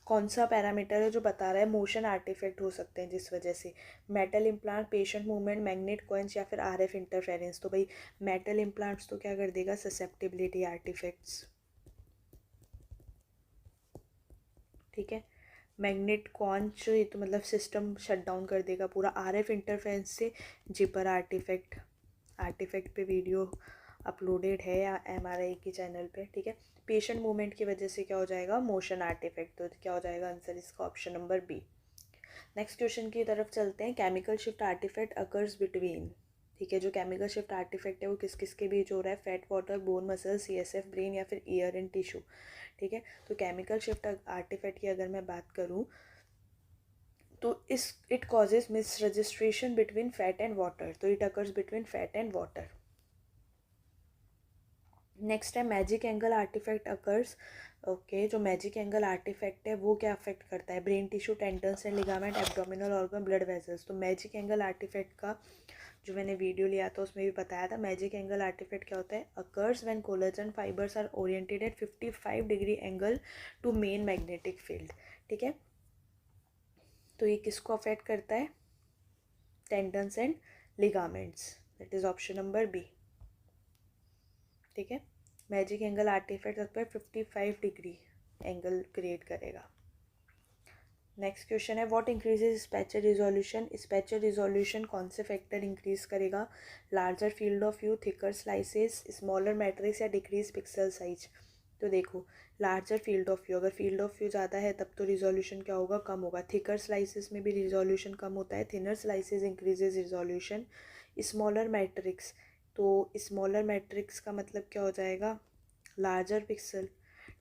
कौन सा पैरामीटर है जो बता रहा है मोशन आर्टिफैक्ट हो सकते हैं जिस वजह से? Metal implant, patient movement, magnet coins या फिर RF इंटरफेरेंस। तो भाई मेटल इम्प्लांट्स तो क्या कर देगा, ससेप्टिबिलिटी आर्टिफैक्ट्स। ठीक है, मैग्नेट कॉन्च ये तो मतलब सिस्टम शट डाउन कर देगा पूरा। RF इंटरफेरेंस से जिपर आर्टिफैक्ट पे वीडियो अपलोडेड है या MRI के चैनल पे। ठीक है, पेशेंट मूवमेंट की वजह से क्या हो जाएगा, मोशन आर्टिफैक्ट। तो क्या हो जाएगा आंसर इसका? Option number B. Next question की तरफ चलते हैं। Chemical shift artifact occurs between. ठीक है, जो केमिकल शिफ्ट आर्टिफैक्ट है वो किस किस के बीच हो रहा है? Fat, water, bone, muscle, CSF, brain या फिर ईयर एंड टिश्यू। ठीक है, तो केमिकल शिफ्ट आर्टिफैक्ट की अगर मैं बात करूँ तो it causes misregistration between fat and water. तो it occurs between fat and water. Next है magic angle artifact occurs. Okay, जो मैजिक एंगल आर्टिफैक्ट है वो क्या अफेक्ट करता है? Brain tissue, tendons and ligament, abdominal organ, blood vessels. तो magic angle artifact का जो मैंने वीडियो लिया था उसमें भी बताया था। मैजिक एंगल आर्टिफैक्ट क्या होता है? Occurs when collagen fibres are oriented at 55 degree angle to main magnetic field. ठीक है, तो ये किसको अफेक्ट करता है? Tendons and ligaments, that is option number B. ठीक है, मैजिक एंगल आर्टिफैक्ट तक पर 55 डिग्री एंगल क्रिएट करेगा। नेक्स्ट क्वेश्चन है what increases spatial resolution. Spatial resolution कौन से फैक्टर इंक्रीज करेगा? Larger field of view, thicker slices, smaller matrix या डिक्रीज पिक्सल साइज। तो देखो लार्जर फील्ड ऑफ व्यू, अगर फील्ड ऑफ व्यू ज़्यादा है तब तो रिजोल्यूशन क्या होगा, कम होगा। थिकर स्लाइसिस में भी रिजोल्यूशन कम होता है, thinner slices increases resolution. Smaller matrix, तो स्मॉलर मैट्रिक्स का मतलब क्या हो जाएगा, लार्जर पिक्सल,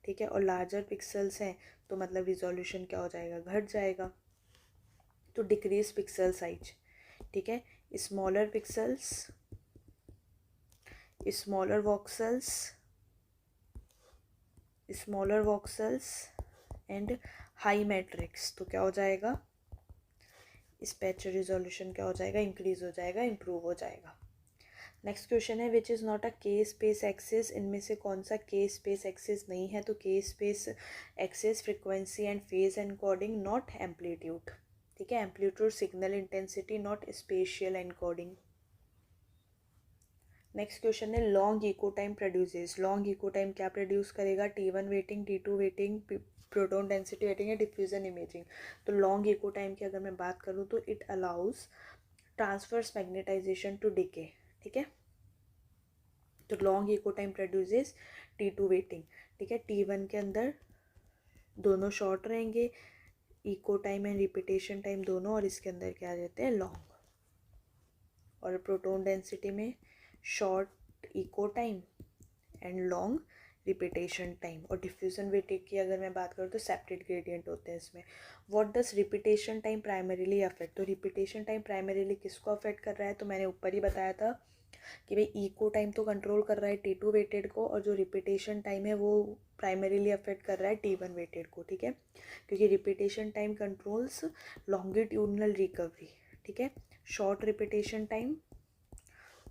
ठीक है। और लार्जर पिक्सल्स हैं तो मतलब रिजोल्यूशन क्या हो जाएगा, घट जाएगा। तो डिक्रीज पिक्सल साइज, ठीक है। Smaller pixels, smaller voxels, smaller voxels and high matrix, तो क्या हो जाएगा, स्पेक्चर रिजोल्यूशन क्या हो जाएगा, इंक्रीज हो जाएगा, इम्प्रूव हो जाएगा। नेक्स्ट क्वेश्चन है विच इज़ नॉट अ के स्पेस एक्सिस, इनमें से कौन सा के स्पेस एक्सिस नहीं है, तो के space axis frequency and phase encoding not amplitude, ठीक है। Amplitude signal intensity not spatial encoding. Next question है long echo time produces, long echo time क्या प्रोड्यूस करेगा, T1 weighting, T2 weighting, proton density weighting या diffusion imaging. तो long echo time की अगर मैं बात करूँ तो it allows transfers magnetization to decay, ठीक है। तो long echo time produces T2 weighting, ठीक है। T1 के अंदर दोनों शॉर्ट रहेंगे, echo time and repetition time दोनों, और इसके अंदर क्या रहते हैं, लॉन्ग। और प्रोटॉन डेंसिटी में short echo time and long repetition time. और डिफ्यूजन वेटिंग की अगर मैं बात करूँ तो सेपरेट ग्रेडियंट होते हैं इसमें। What does repetition time primarily affect, तो रिपीटेशन टाइम प्राइमरीली किसको अफेक्ट कर रहा है, तो मैंने ऊपर ही बताया था कि भाई इको टाइम तो कंट्रोल कर रहा है T2 वेटेड को, और जो रिपीटेशन टाइम है वो प्राइमरीली अफेक्ट कर रहा है T1 वेटेड को, ठीक है। क्योंकि repetition time controls longitudinal recovery, ठीक है। शॉर्ट रिपीटेशन टाइम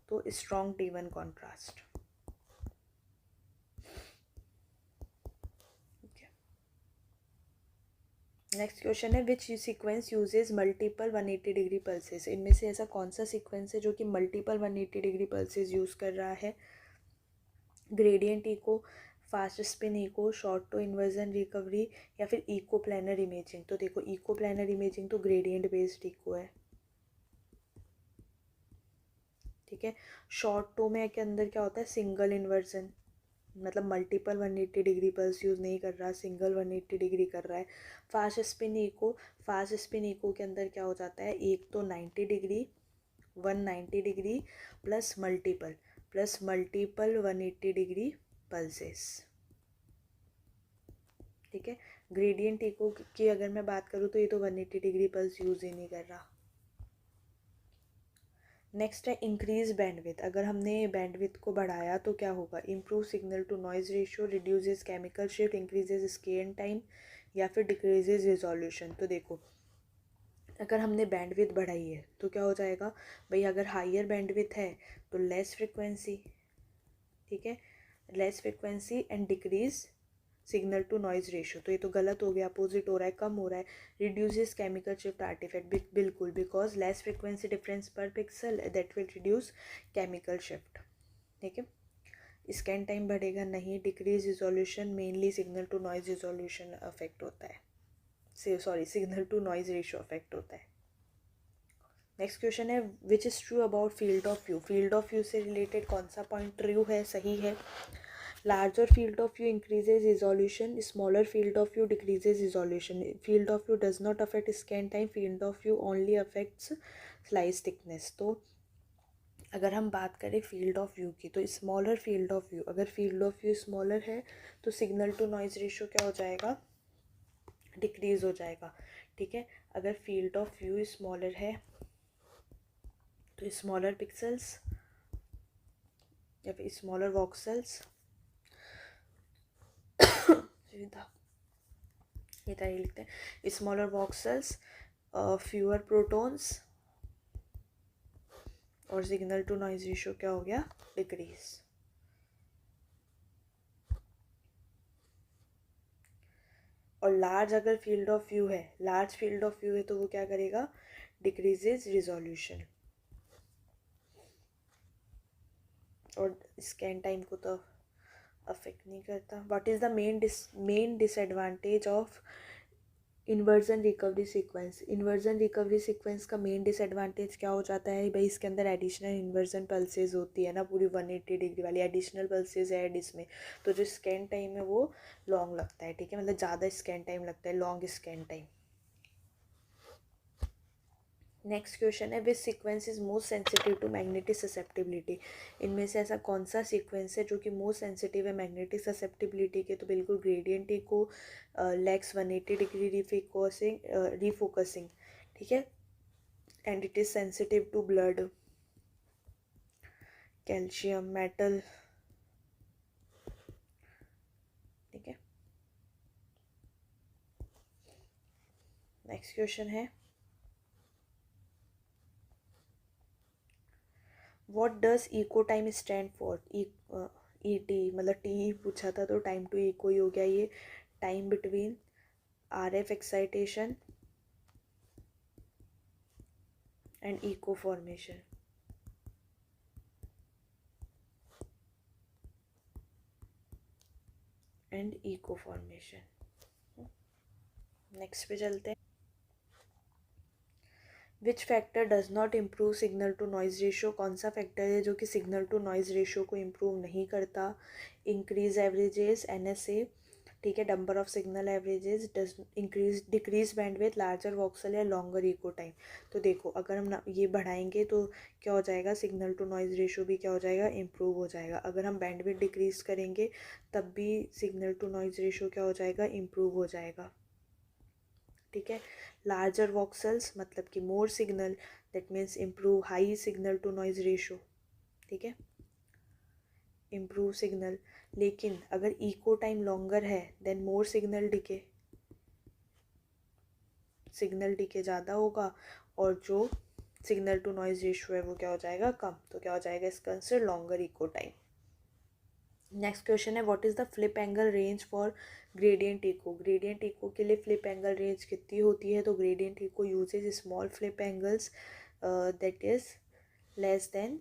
तो strong T1 contrast. Next question है which sequence uses multiple 180 degree pulses, इनमें से ऐसा कौन सा सीक्वेंस है जो कि मल्टीपल 180 डिग्री पल्सेस यूज़ कर रहा है, gradient echo, fast spin echo, short tau inversion recovery, या फिर इको प्लानर इमेजिंग। तो देखो इको प्लानर इमेजिंग तो ग्रेडियंट बेस्ड इको है, ठीक है। शॉर्ट टू में के अंदर क्या होता है, सिंगल इन्वर्जन, मतलब मल्टीपल 180 डिग्री पल्स यूज़ नहीं कर रहा, सिंगल 180 डिग्री कर रहा है। Fast spin echo, fast spin echo के अंदर क्या हो जाता है, एक तो 90 degree 190 degree plus multiple 180 degree pulses, ठीक है। ग्रेडियंट इको की अगर मैं बात करूँ तो ये तो 180 डिग्री पल्स यूज़ ही नहीं कर रहा। नेक्स्ट है इंक्रीज बैंडविथ, अगर हमने बैंडविथ को बढ़ाया तो क्या होगा, improve signal to noise ratio, reduces chemical shift, increases scan time, या फिर डिक्रीजेज रिजोल्यूशन। तो देखो अगर हमने बैंडविथ बढ़ाई है तो क्या हो जाएगा भाई, अगर हायर बैंडविथ है तो लेस फ्रिक्वेंसी, ठीक है, less frequency and decrease signal to noise ratio. तो ये तो गलत हो गया, अपोजिट हो रहा है, कम हो रहा है। रिड्यूसेस केमिकल शिफ्ट आर्टिफैक्ट, बिल्कुल, because less frequency difference per pixel that will reduce chemical shift, ठीक है। स्कैन टाइम बढ़ेगा नहीं, decrease resolution, mainly signal to noise resolution affect होता है, signal to noise ratio affect होता है। नेक्स्ट क्वेश्चन है which is true about field of view, field of view से रिलेटेड कौन सा पॉइंट ट्रू है, सही है। Larger field of view increases resolution, smaller field of view decreases resolution. Field of view does not affect scan time, field of view only affects slice thickness. तो अगर हम बात करें फील्ड ऑफ व्यू की तो स्मॉलर फील्ड ऑफ व्यू, अगर field of view smaller है तो सिग्नल टू नॉइज रेशियो क्या हो जाएगा, डिक्रीज हो जाएगा, ठीक है। अगर फील्ड ऑफ व्यू स्मॉलर है तो स्मॉलर पिक्सल्स या फिर स्मॉलर वॉक्सल्स ये तरह लिखते हैं, स्मॉलर वॉक्सल्स, फ्यूअर प्रोटॉन्स, और सिग्नल टू नॉइज रेशियो क्या हो गया, डिक्रीज। और लार्ज अगर फील्ड ऑफ व्यू है, लार्ज फील्ड ऑफ व्यू है तो वो क्या करेगा, डिक्रीजेज रिजोल्यूशन। और स्कैन टाइम को तो अफेक्ट नहीं करता। What is the main disadvantage of inversion recovery sequence, inversion recovery sequence का मेन डिसएडवांटेज क्या हो जाता है भाई, इसके अंदर एडिशनल इन्वर्जन पल्सेस होती है ना, पूरी 180 डिग्री वाली एडिशनल पल्सेस ऐड इसमें, तो जो स्कैन टाइम है वो लॉन्ग लगता है, ठीक है, मतलब ज़्यादा स्कैन टाइम लगता है, long scan time. Next question है which sequence is most sensitive to magnetic susceptibility, इनमें से ऐसा कौन सा सीक्वेंस है जो कि मोस्ट सेंसिटिव है मैग्नेटिक ससेप्टिबिलिटी के, तो बिल्कुल gradient echo, lacks 180 degree refocusing, ठीक है, and it is sensitive to blood, calcium, metal, ठीक है। नेक्स्ट क्वेश्चन है what does echo time stand for, E T मतलब टी पूछा था तो टाइम टू इको ही हो गया ये, time between R F excitation and echo formation, and echo formation. Next पे चलते हैं, which factor does not improve signal to noise ratio, कौन सा फैक्टर है जो कि सिग्नल टू नॉइज रेशियो को इम्प्रूव नहीं करता, increase averages, N S A, ठीक है, number of signal averages, does increase decrease bandwidth, larger voxel या लॉन्गर इको टाइम। तो देखो अगर हम ये बढ़ाएंगे तो क्या हो जाएगा, सिग्नल टू नॉइज रेशियो भी क्या हो जाएगा, इम्प्रूव हो जाएगा, अगर हम बैंडविथ डिक्रीज करेंगे तब भी सिग्नल टू नॉइज रेशियो क्या हो जाएगा, इम्प्रूव हो जाएगा, ठीक है। लार्जर वॉक्सल्स मतलब कि more signal, that means improve high signal to noise ratio, ठीक है, इम्प्रूव सिग्नल, लेकिन अगर इको टाइम लॉन्गर है then more signal decay, signal decay ज़्यादा होगा और जो सिग्नल टू नॉइज रेशियो है वो क्या हो जाएगा, कम, तो क्या हो जाएगा इसका answer, longer echo time. Next question है what is the flip angle range for gradient echo, gradient echo के लिए फ्लिप एंगल रेंज कितनी होती है, तो gradient echo uses small flip angles that is less than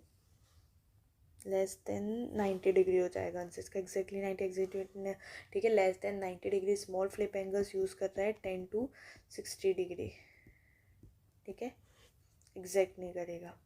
90 degree हो जाएगा answer इसका, एग्जैक्टली 90 एग्जैक्टली, ठीक है, less than 90 degree small flip angles use कर रहा है 10 to 60 डिग्री, ठीक है, एग्जैक्ट नहीं करेगा।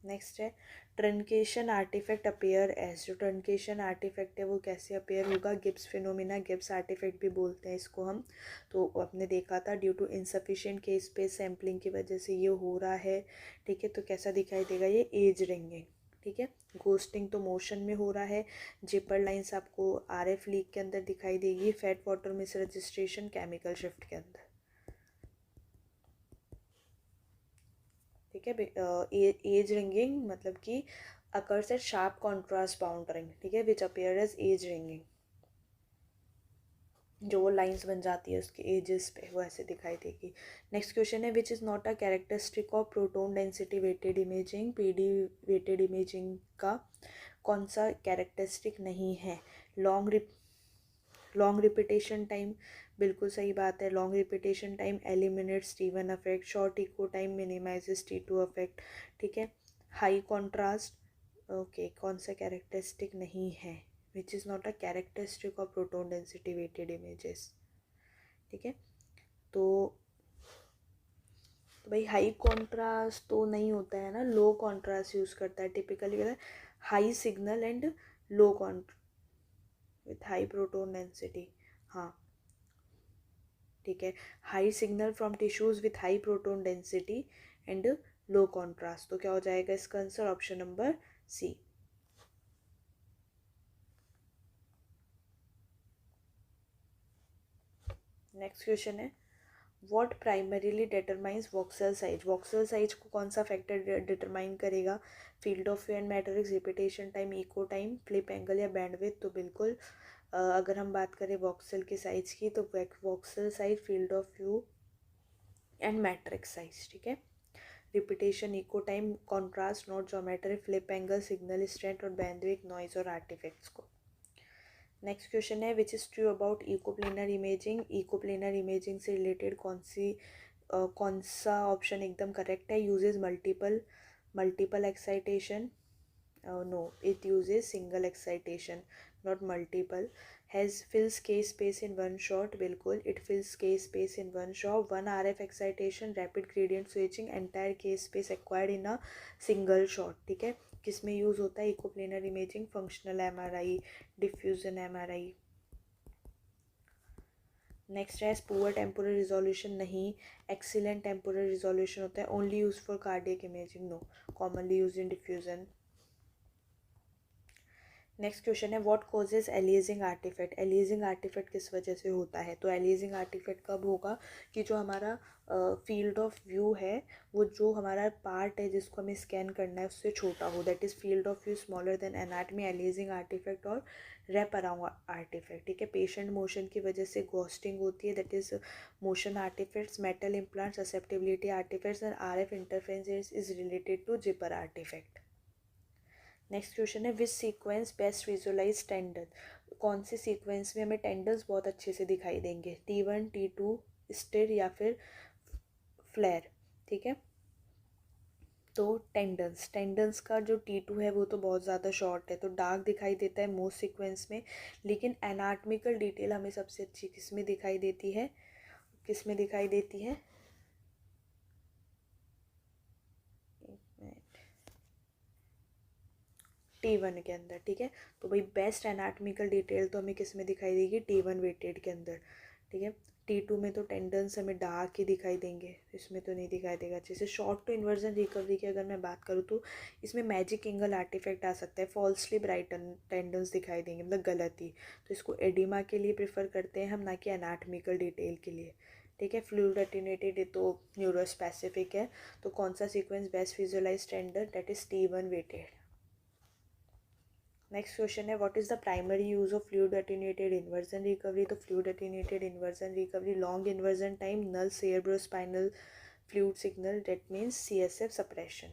नेक्स्ट है ट्रंकेशन आर्टिफैक्ट अपेयर एज, जो ट्रंकेशन आर्टिफैक्ट है वो कैसे अपेयर होगा, गिब्स फिनोमिना, गिब्स आर्टिफैक्ट भी बोलते हैं इसको हम, तो आपने देखा था due to insufficient k space sampling की वजह से ये हो रहा है, ठीक है, तो कैसा दिखाई देगा ये, एज रिंगिंग, ठीक है, घोस्टिंग तो मोशन में हो रहा है, जिपर लाइंस आपको आर एफ लीक के अंदर दिखाई देगी, fat water miss registration chemical shift के अंदर, ठीक है। एज रिंगिंग मतलब कि अकर्स एट शार्प कॉन्ट्रास्ट बाउंडरिंग, ठीक है, विच अपेयर एज एज रिंगिंग, जो वो लाइंस बन जाती है उसके एजेस पे वो ऐसे दिखाई देगी। नेक्स्ट क्वेश्चन है which is not a characteristic of proton density weighted imaging, PD weighted imaging का कौन सा कैरेक्टरिस्टिक नहीं है, लॉन्ग रिपीटेशन टाइम, बिल्कुल सही बात है, long repetition time eliminates T1 affect, short echo time minimises T2 affect, ठीक है, हाई कॉन्ट्रास्ट, ओके, कौन सा कैरेक्टरिस्टिक नहीं है, which is not a characteristic of proton density weighted images, ठीक है, तो भाई हाई कॉन्ट्रास्ट तो नहीं होता है ना, लो कॉन्ट्रास्ट यूज़ करता है typically, high signal and low contrast with high proton density, हाँ, ठीक है, high signal from tissues with high proton density and low contrast, तो क्या हो जाएगा इसका answer, option number C. Next question है what primarily determines voxel size, voxel size को कौन सा फैक्टर डिटरमाइन करेगा, field of view and matrix, repetition time, echo time, flip angle या बैंडविड्थ, तो बिल्कुल अगर हम बात करें वॉक्सल के साइज की तो voxel size, field of view and matrix size, ठीक है, repetition, echo time, contrast, note, geometry, flip angle, signal strength और बैंडविड्थ, नॉइज और आर्टिफैक्ट्स को। नेक्स्ट क्वेश्चन है which is true about इकोप्लेनर imaging, इकोप्लेनर imaging से रिलेटेड कौन सा ऑप्शन एकदम करेक्ट है, uses multiple excitation, no it uses single excitation, not multiple. Has fills k space in one shot, बिल्कुल it fills k space in one shot. 1 RF excitation, rapid gradient switching, entire k space acquired in a single shot. ठीक है, किस में use होता है? Echo planar imaging, functional MRI, diffusion MRI. Next है poor temporal resolution, नहीं. Excellent temporal resolution होता है, only use for cardiac imaging, no. Commonly use in diffusion. Next question है what causes aliasing artifact. Aliasing artifact किस वजह से होता है? तो एलियासिंग आर्टिफैक्ट कब होगा कि जो हमारा फील्ड ऑफ व्यू है, वो जो हमारा पार्ट है जिसको हमें स्कैन करना है उससे छोटा हो, that is field of view smaller than anatomy, aliasing artifact और रैप अराउंड आर्टिफैक्ट. ठीक है, पेशेंट मोशन की वजह से घोस्टिंग होती है, that is motion artifacts. Metal implant susceptibility artifacts and RF interference is related to zipper artifact. Next question है which sequence best visualize tendon. कौन से सीक्वेंस में हमें टेंडन्स बहुत अच्छे से दिखाई देंगे? T1, T2, स्टिर या फिर फ्लेयर. ठीक है, तो टेंडन्स का जो T2 है वो तो बहुत ज़्यादा शॉर्ट है, तो डार्क दिखाई देता है मोस्ट सीक्वेंस में. लेकिन एनाटमिकल डिटेल हमें सबसे अच्छी किस में दिखाई देती है? किस में दिखाई देती है? T1 के अंदर. ठीक है, तो भाई बेस्ट एनाटमिकल डिटेल तो हमें किस में दिखाई देगी? T1 वेटेड के अंदर. ठीक है, T2 में तो टेंडन्स हमें डार्क ही दिखाई देंगे, इसमें तो नहीं दिखाई देगा अच्छे से. शॉर्ट टू इन्वर्जन रिकवरी की अगर मैं बात करूँ तो इसमें मैजिक एंगल आर्टिफैक्ट आ सकता है, फॉल्सली ब्राइटन टेंडन्स दिखाई देंगे, मतलब गलत ही. तो इसको एडिमा के लिए प्रेफर करते हैं हम, ना कि एनाटमिकल डिटेल के लिए. ठीक है, फ्लूइड अटेन्यूएटेड तो न्यूरोस्पेसिफिक है. तो कौन सा sequence best visualize tendon? That is T1 weighted. Next question है what is the primary use of fluid attenuated inversion recovery. तो fluid attenuated inversion recovery, long inversion time, null cerebrospinal fluid signal, that means CSF suppression.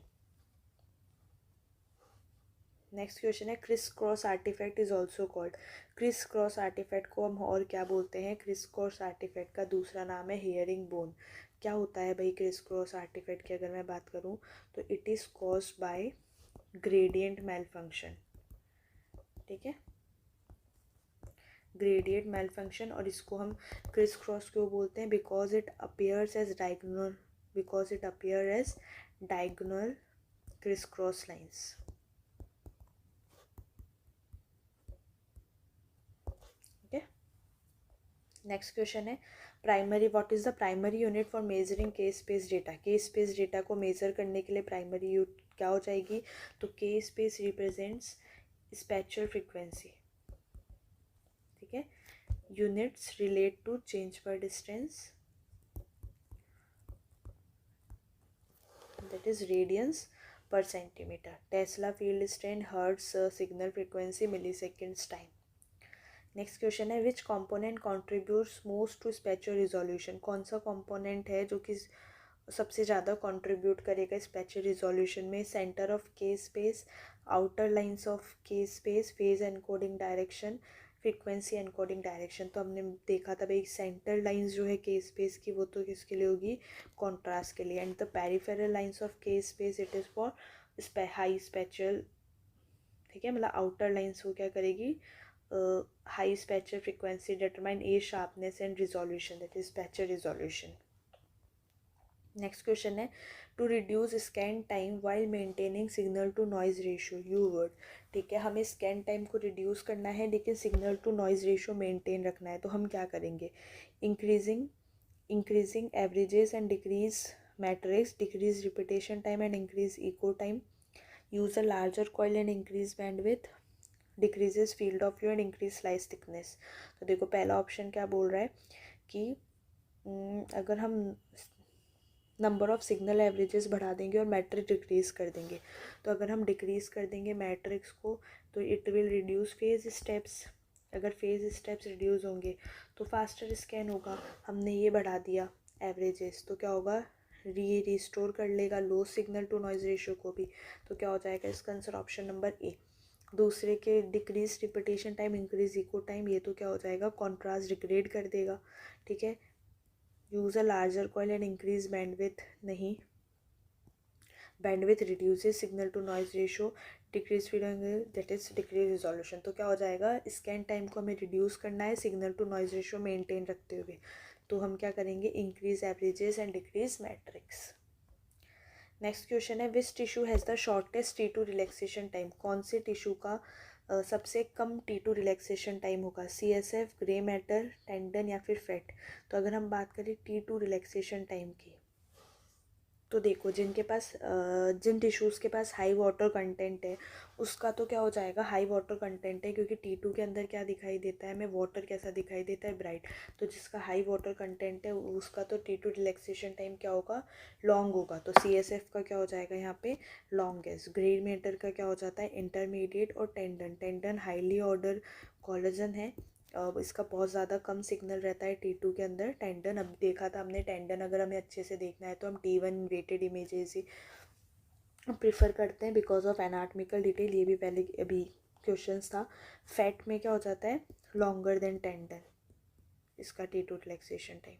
Next question है criss cross artifact is also called. Criss cross artifact को हम और क्या बोलते हैं? Chris cross artefact का दूसरा नाम है हियरिंग बोन. क्या होता है भाई क्रिस क्रॉस आर्टिफैक्ट की अगर मैं बात करूँ तो it is caused by gradient malfunction. ठीक है, ग्रेडियंट मेलफंक्शन. और इसको हम क्रिस क्रॉस क्यों बोलते हैं? Because it appears as diagonal, because it appear as diagonal criss cross lines. Okay, next question है primary. What is the primary unit for measuring k space data. K space data को measure करने के लिए primary unit क्या हो जाएगी? तो के स्पेस रिप्रेजेंट्स स्पेक्ट्रल फ्रीक्वेंसी. ठीक है, यूनिट्स रिलेट टू चेंज पर distance, that is radians per centimeter. Tesla field strength, hertz signal frequency, milliseconds time. Next question है which component contributes most to spatial resolution. कौन सा component है जो कि सबसे ज़्यादा कंट्रीब्यूट करेगा स्पेक्चुअल रिजोल्यूशन में? सेंटर ऑफ के स्पेस, आउटर लाइंस ऑफ के space, phase encoding direction, frequency encoding direction. तो हमने देखा था भाई सेंटर लाइंस जो है के स्पेस की वो तो किसके लिए होगी? कॉन्ट्रास्ट के लिए. And the peripheral lines of के space it is for high spatial. ठीक है, मतलब आउटर लाइंस वो क्या करेगी? High spatial frequency determine a sharpness and resolution, that is spatial resolution. Next question है to reduce scan time while maintaining signal to noise ratio, you would. ठीक है, हमें स्कैन टाइम को रिड्यूस करना है लेकिन signal to noise ratio maintain रखना है, तो हम क्या करेंगे? Increasing averages and decrease matrix, decrease repetition time and increase echo time, use a larger coil and increase bandwidth, decreases field of view and increase slice thickness. तो देखो पहला option क्या बोल रहा है कि अगर हम नंबर ऑफ़ सिग्नल एवरेजेस बढ़ा देंगे और मैट्रिक्स डिक्रीज़ कर देंगे. तो अगर हम डिक्रीज़ कर देंगे मैट्रिक्स को तो it will reduce phase steps. अगर फेज स्टेप्स रिड्यूस होंगे तो फास्टर स्कैन होगा. हमने ये बढ़ा दिया एवरेजेस तो क्या होगा? रिस्टोर कर लेगा low signal to noise ratio को भी. तो क्या हो जाएगा इसका आंसर? Option number A. दूसरे के decrease repetition time increase echo time, ये तो क्या हो जाएगा? कॉन्ट्रास्ट डिग्रेड कर देगा. ठीक है, use a larger coil and increase bandwidth, नहीं. Bandwidth reduces signal to noise ratio, decrease feed angle that is decrease resolution. तो क्या हो जाएगा, स्कैन टाइम को हमें रिड्यूस करना है signal to noise ratio maintain रखते हुए, तो हम क्या करेंगे, increase averages and decrease matrix. Next question है which tissue has the shortest T2 relaxation time. कौन से टिश्यू का सबसे कम T2 रिलैक्सेशन टाइम होगा, CSF, ग्रे मैटर, टेंडन या फिर फैट। तो अगर हम बात करें T2 रिलैक्सेशन टाइम की, तो देखो जिनके पास जिन टिश्यूज़ के पास हाई वाटर कंटेंट है उसका तो क्या हो जाएगा, हाई वाटर कंटेंट है, क्योंकि T2 के अंदर क्या दिखाई देता है हमें, वाटर कैसा दिखाई देता है, ब्राइट। तो जिसका हाई वाटर कंटेंट है उसका तो T2 रिलैक्सेशन टाइम क्या होगा, लॉन्ग होगा। तो CSF का क्या हो जाएगा यहाँ पे, लॉन्गेस्ट। ग्रे मैटर का क्या हो जाता है, इंटरमीडिएट। और tendon, tendon highly order collagen है, इसका बहुत ज़्यादा कम सिग्नल रहता है T2 के अंदर। टेंडन अब देखा था हमने, टेंडन अगर हमें अच्छे से देखना है तो हम T1 वेटेड इमेजेस ही प्रिफर करते हैं बिकॉज ऑफ एनाटमिकल डिटेल। ये भी पहले अभी क्वेश्चंस था। फैट में क्या हो जाता है, लॉन्गर देन टेंडन इसका T2 relaxation time.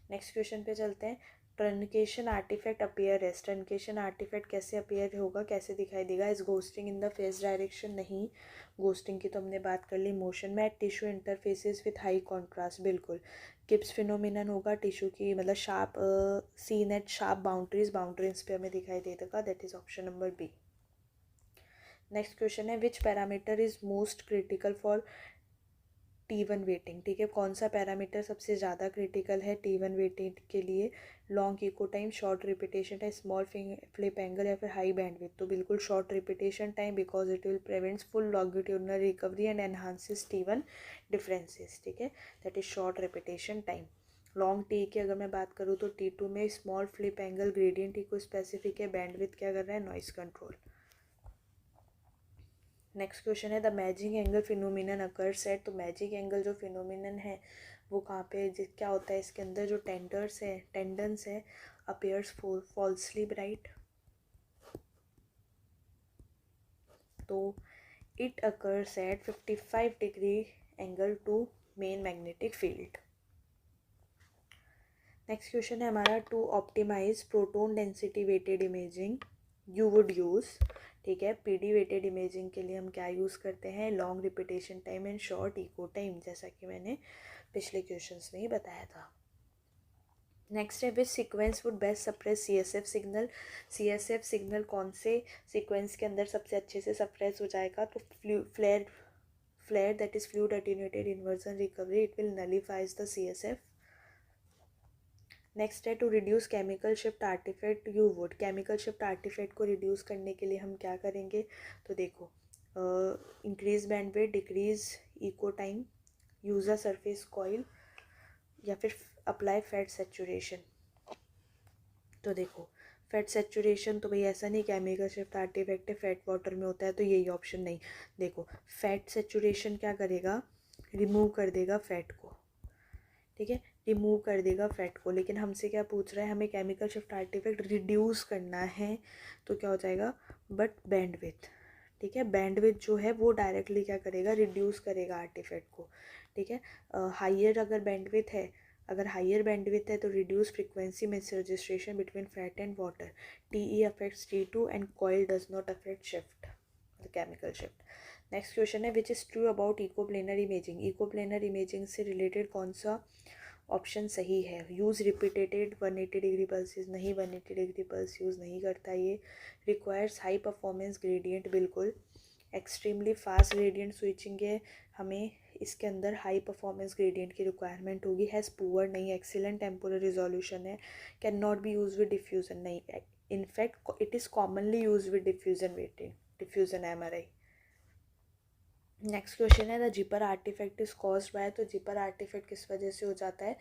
Next question पे चलते हैं। Truncation artifact appear as, truncation artifact कैसे अपीयर होगा, कैसे दिखाई देगा, is ghosting in the phase direction, नहीं। घोस्टिंग की तो हमने बात कर ली। मोशन में at tissue interfaces with high contrast, बिल्कुल। किप्स फिनोमिनन होगा, टिश्यू की मतलब sharp seen at sharp boundaries पे हमें दिखाई देगा, that is option number B. Next question है which parameter is most critical for T1 waiting, ठीक है। कौन सा पैरामीटर सबसे ज़्यादा क्रिटिकल है T1 वेटिंग के लिए, long echo time, short repetition time, small flip angle या फिर हाई बैंडविड्थ। तो बिल्कुल short repetition time, because it will prevents full longitudinal recovery and enhances T1 differences, ठीक है, that is short repetition time. Long T की अगर मैं बात करूँ तो T2 में small flip angle gradient echo specific है, बैंडविड्थ क्या कर रहा है, नॉइस कंट्रोल। नेक्स्ट क्वेश्चन है the magic angle phenomenon occurs at. तो मैजिक एंगल जो फिनोमिनन है वो कहाँ पे, क्या होता है इसके अंदर, जो टेंडन्स है अपीयर्स फॉल्सली ब्राइट। तो it occurs at 55 degree angle to main magnetic field. Next question है हमारा to optimise proton density weighted imaging you would use, ठीक है। PD वेटेड इमेजिंग के लिए हम क्या यूज़ करते हैं, long repetition time and short echo time, जैसा कि मैंने पिछले क्वेश्चंस में ही बताया था। नेक्स्ट है which sequence would best suppress CSF signal. CSF signal कौन से सीक्वेंस के अंदर सबसे अच्छे से सप्रेस हो जाएगा, तो FLAIR that is fluid attenuated inversion recovery, it will nullifies the CSF। Next है to reduce chemical shift artifact you would. Chemical shift artifact को रिड्यूस करने के लिए हम क्या करेंगे, तो देखो increase bandwidth, decrease echo time, use a surface coil या फिर अप्लाई फैट सेचुरेशन। तो देखो फैट सेचुरेशन तो भाई ऐसा नहीं केमिकल शिफ्ट आर्टिफैक्ट है फैट वाटर में होता है तो यही ऑप्शन नहीं। देखो फैट सेचुरेशन क्या करेगा, रिमूव कर देगा फैट को, ठीक है, रिमूव कर देगा फैट को। लेकिन हमसे क्या पूछ रहा है, हमें केमिकल शिफ्ट आर्टिफैक्ट रिड्यूस करना है, तो क्या हो जाएगा, बट बैंडविड्थ, ठीक है, बैंडविड्थ जो है वो डायरेक्टली क्या करेगा, रिड्यूस करेगा आर्टिफैक्ट को, ठीक है। हाइयर अगर बैंडविड्थ है, अगर हाइयर बैंडविड्थ है तो reduce frequency misregistration between fat and water, TE affects T2 and coil does not affect shift, chemical shift. Next question है which is true about इकोप्लेनर imaging. इकोप्लेनर imaging से related कौन सा option सही है, use repeated 180 degree pulses, नहीं 180 degree pulse use नहीं करता ये। रिक्वायर्स हाई परफॉर्मेंस ग्रेडियंट, बिल्कुल। एक्सट्रीमली फास्ट ग्रेडियंट स्विचिंग है, हमें इसके अंदर हाई परफॉर्मेंस ग्रेडियंट की रिक्वायरमेंट होगी। हैज़ पुअर, नहीं। एक्सीलेंट टेम्पोरल रिजोल्यूशन है, can not be use with diffusion, नहीं। In fact it is commonly use with diffusion weighting, diffusion MRI। Next question है the zipper artifact is caused by. तो zipper artifact किस वजह से हो जाता है,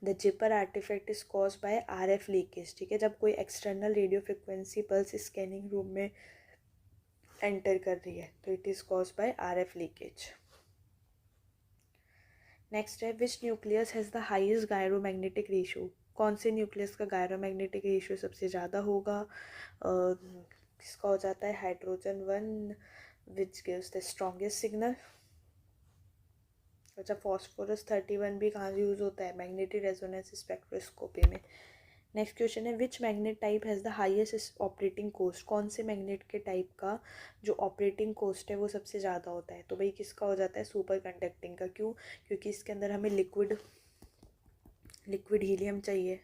the zipper artifact is caused by RF leakage, ठीक है, जब कोई external radio frequency pulse scanning room में एंटर कर रही है तो it is caused by RF leakage. Next है which nucleus has the highest gyromagnetic ratio. कौन से न्यूक्लियस का गायरोमैग्नेटिक रेशियो सबसे ज़्यादा होगा, किसका हो जाता है, hydrogen 1 which gives the strongest signal. अच्छा फॉस्फोरस 31 भी कहाँ यूज़ होता है, मैग्नेटिक रेजोनेंस स्पेक्ट्रोस्कोपी में। नेक्स्ट क्वेश्चन है which magnet type has the highest operating cost, कौन से मैग्नेट के टाइप का जो ऑपरेटिंग कोस्ट है वो सबसे ज़्यादा होता है। तो भाई किसका हो जाता है, सुपर कंडक्टिंग का। क्यों, क्योंकि इसके अंदर हमें लिक्विड हीलियम चाहिए,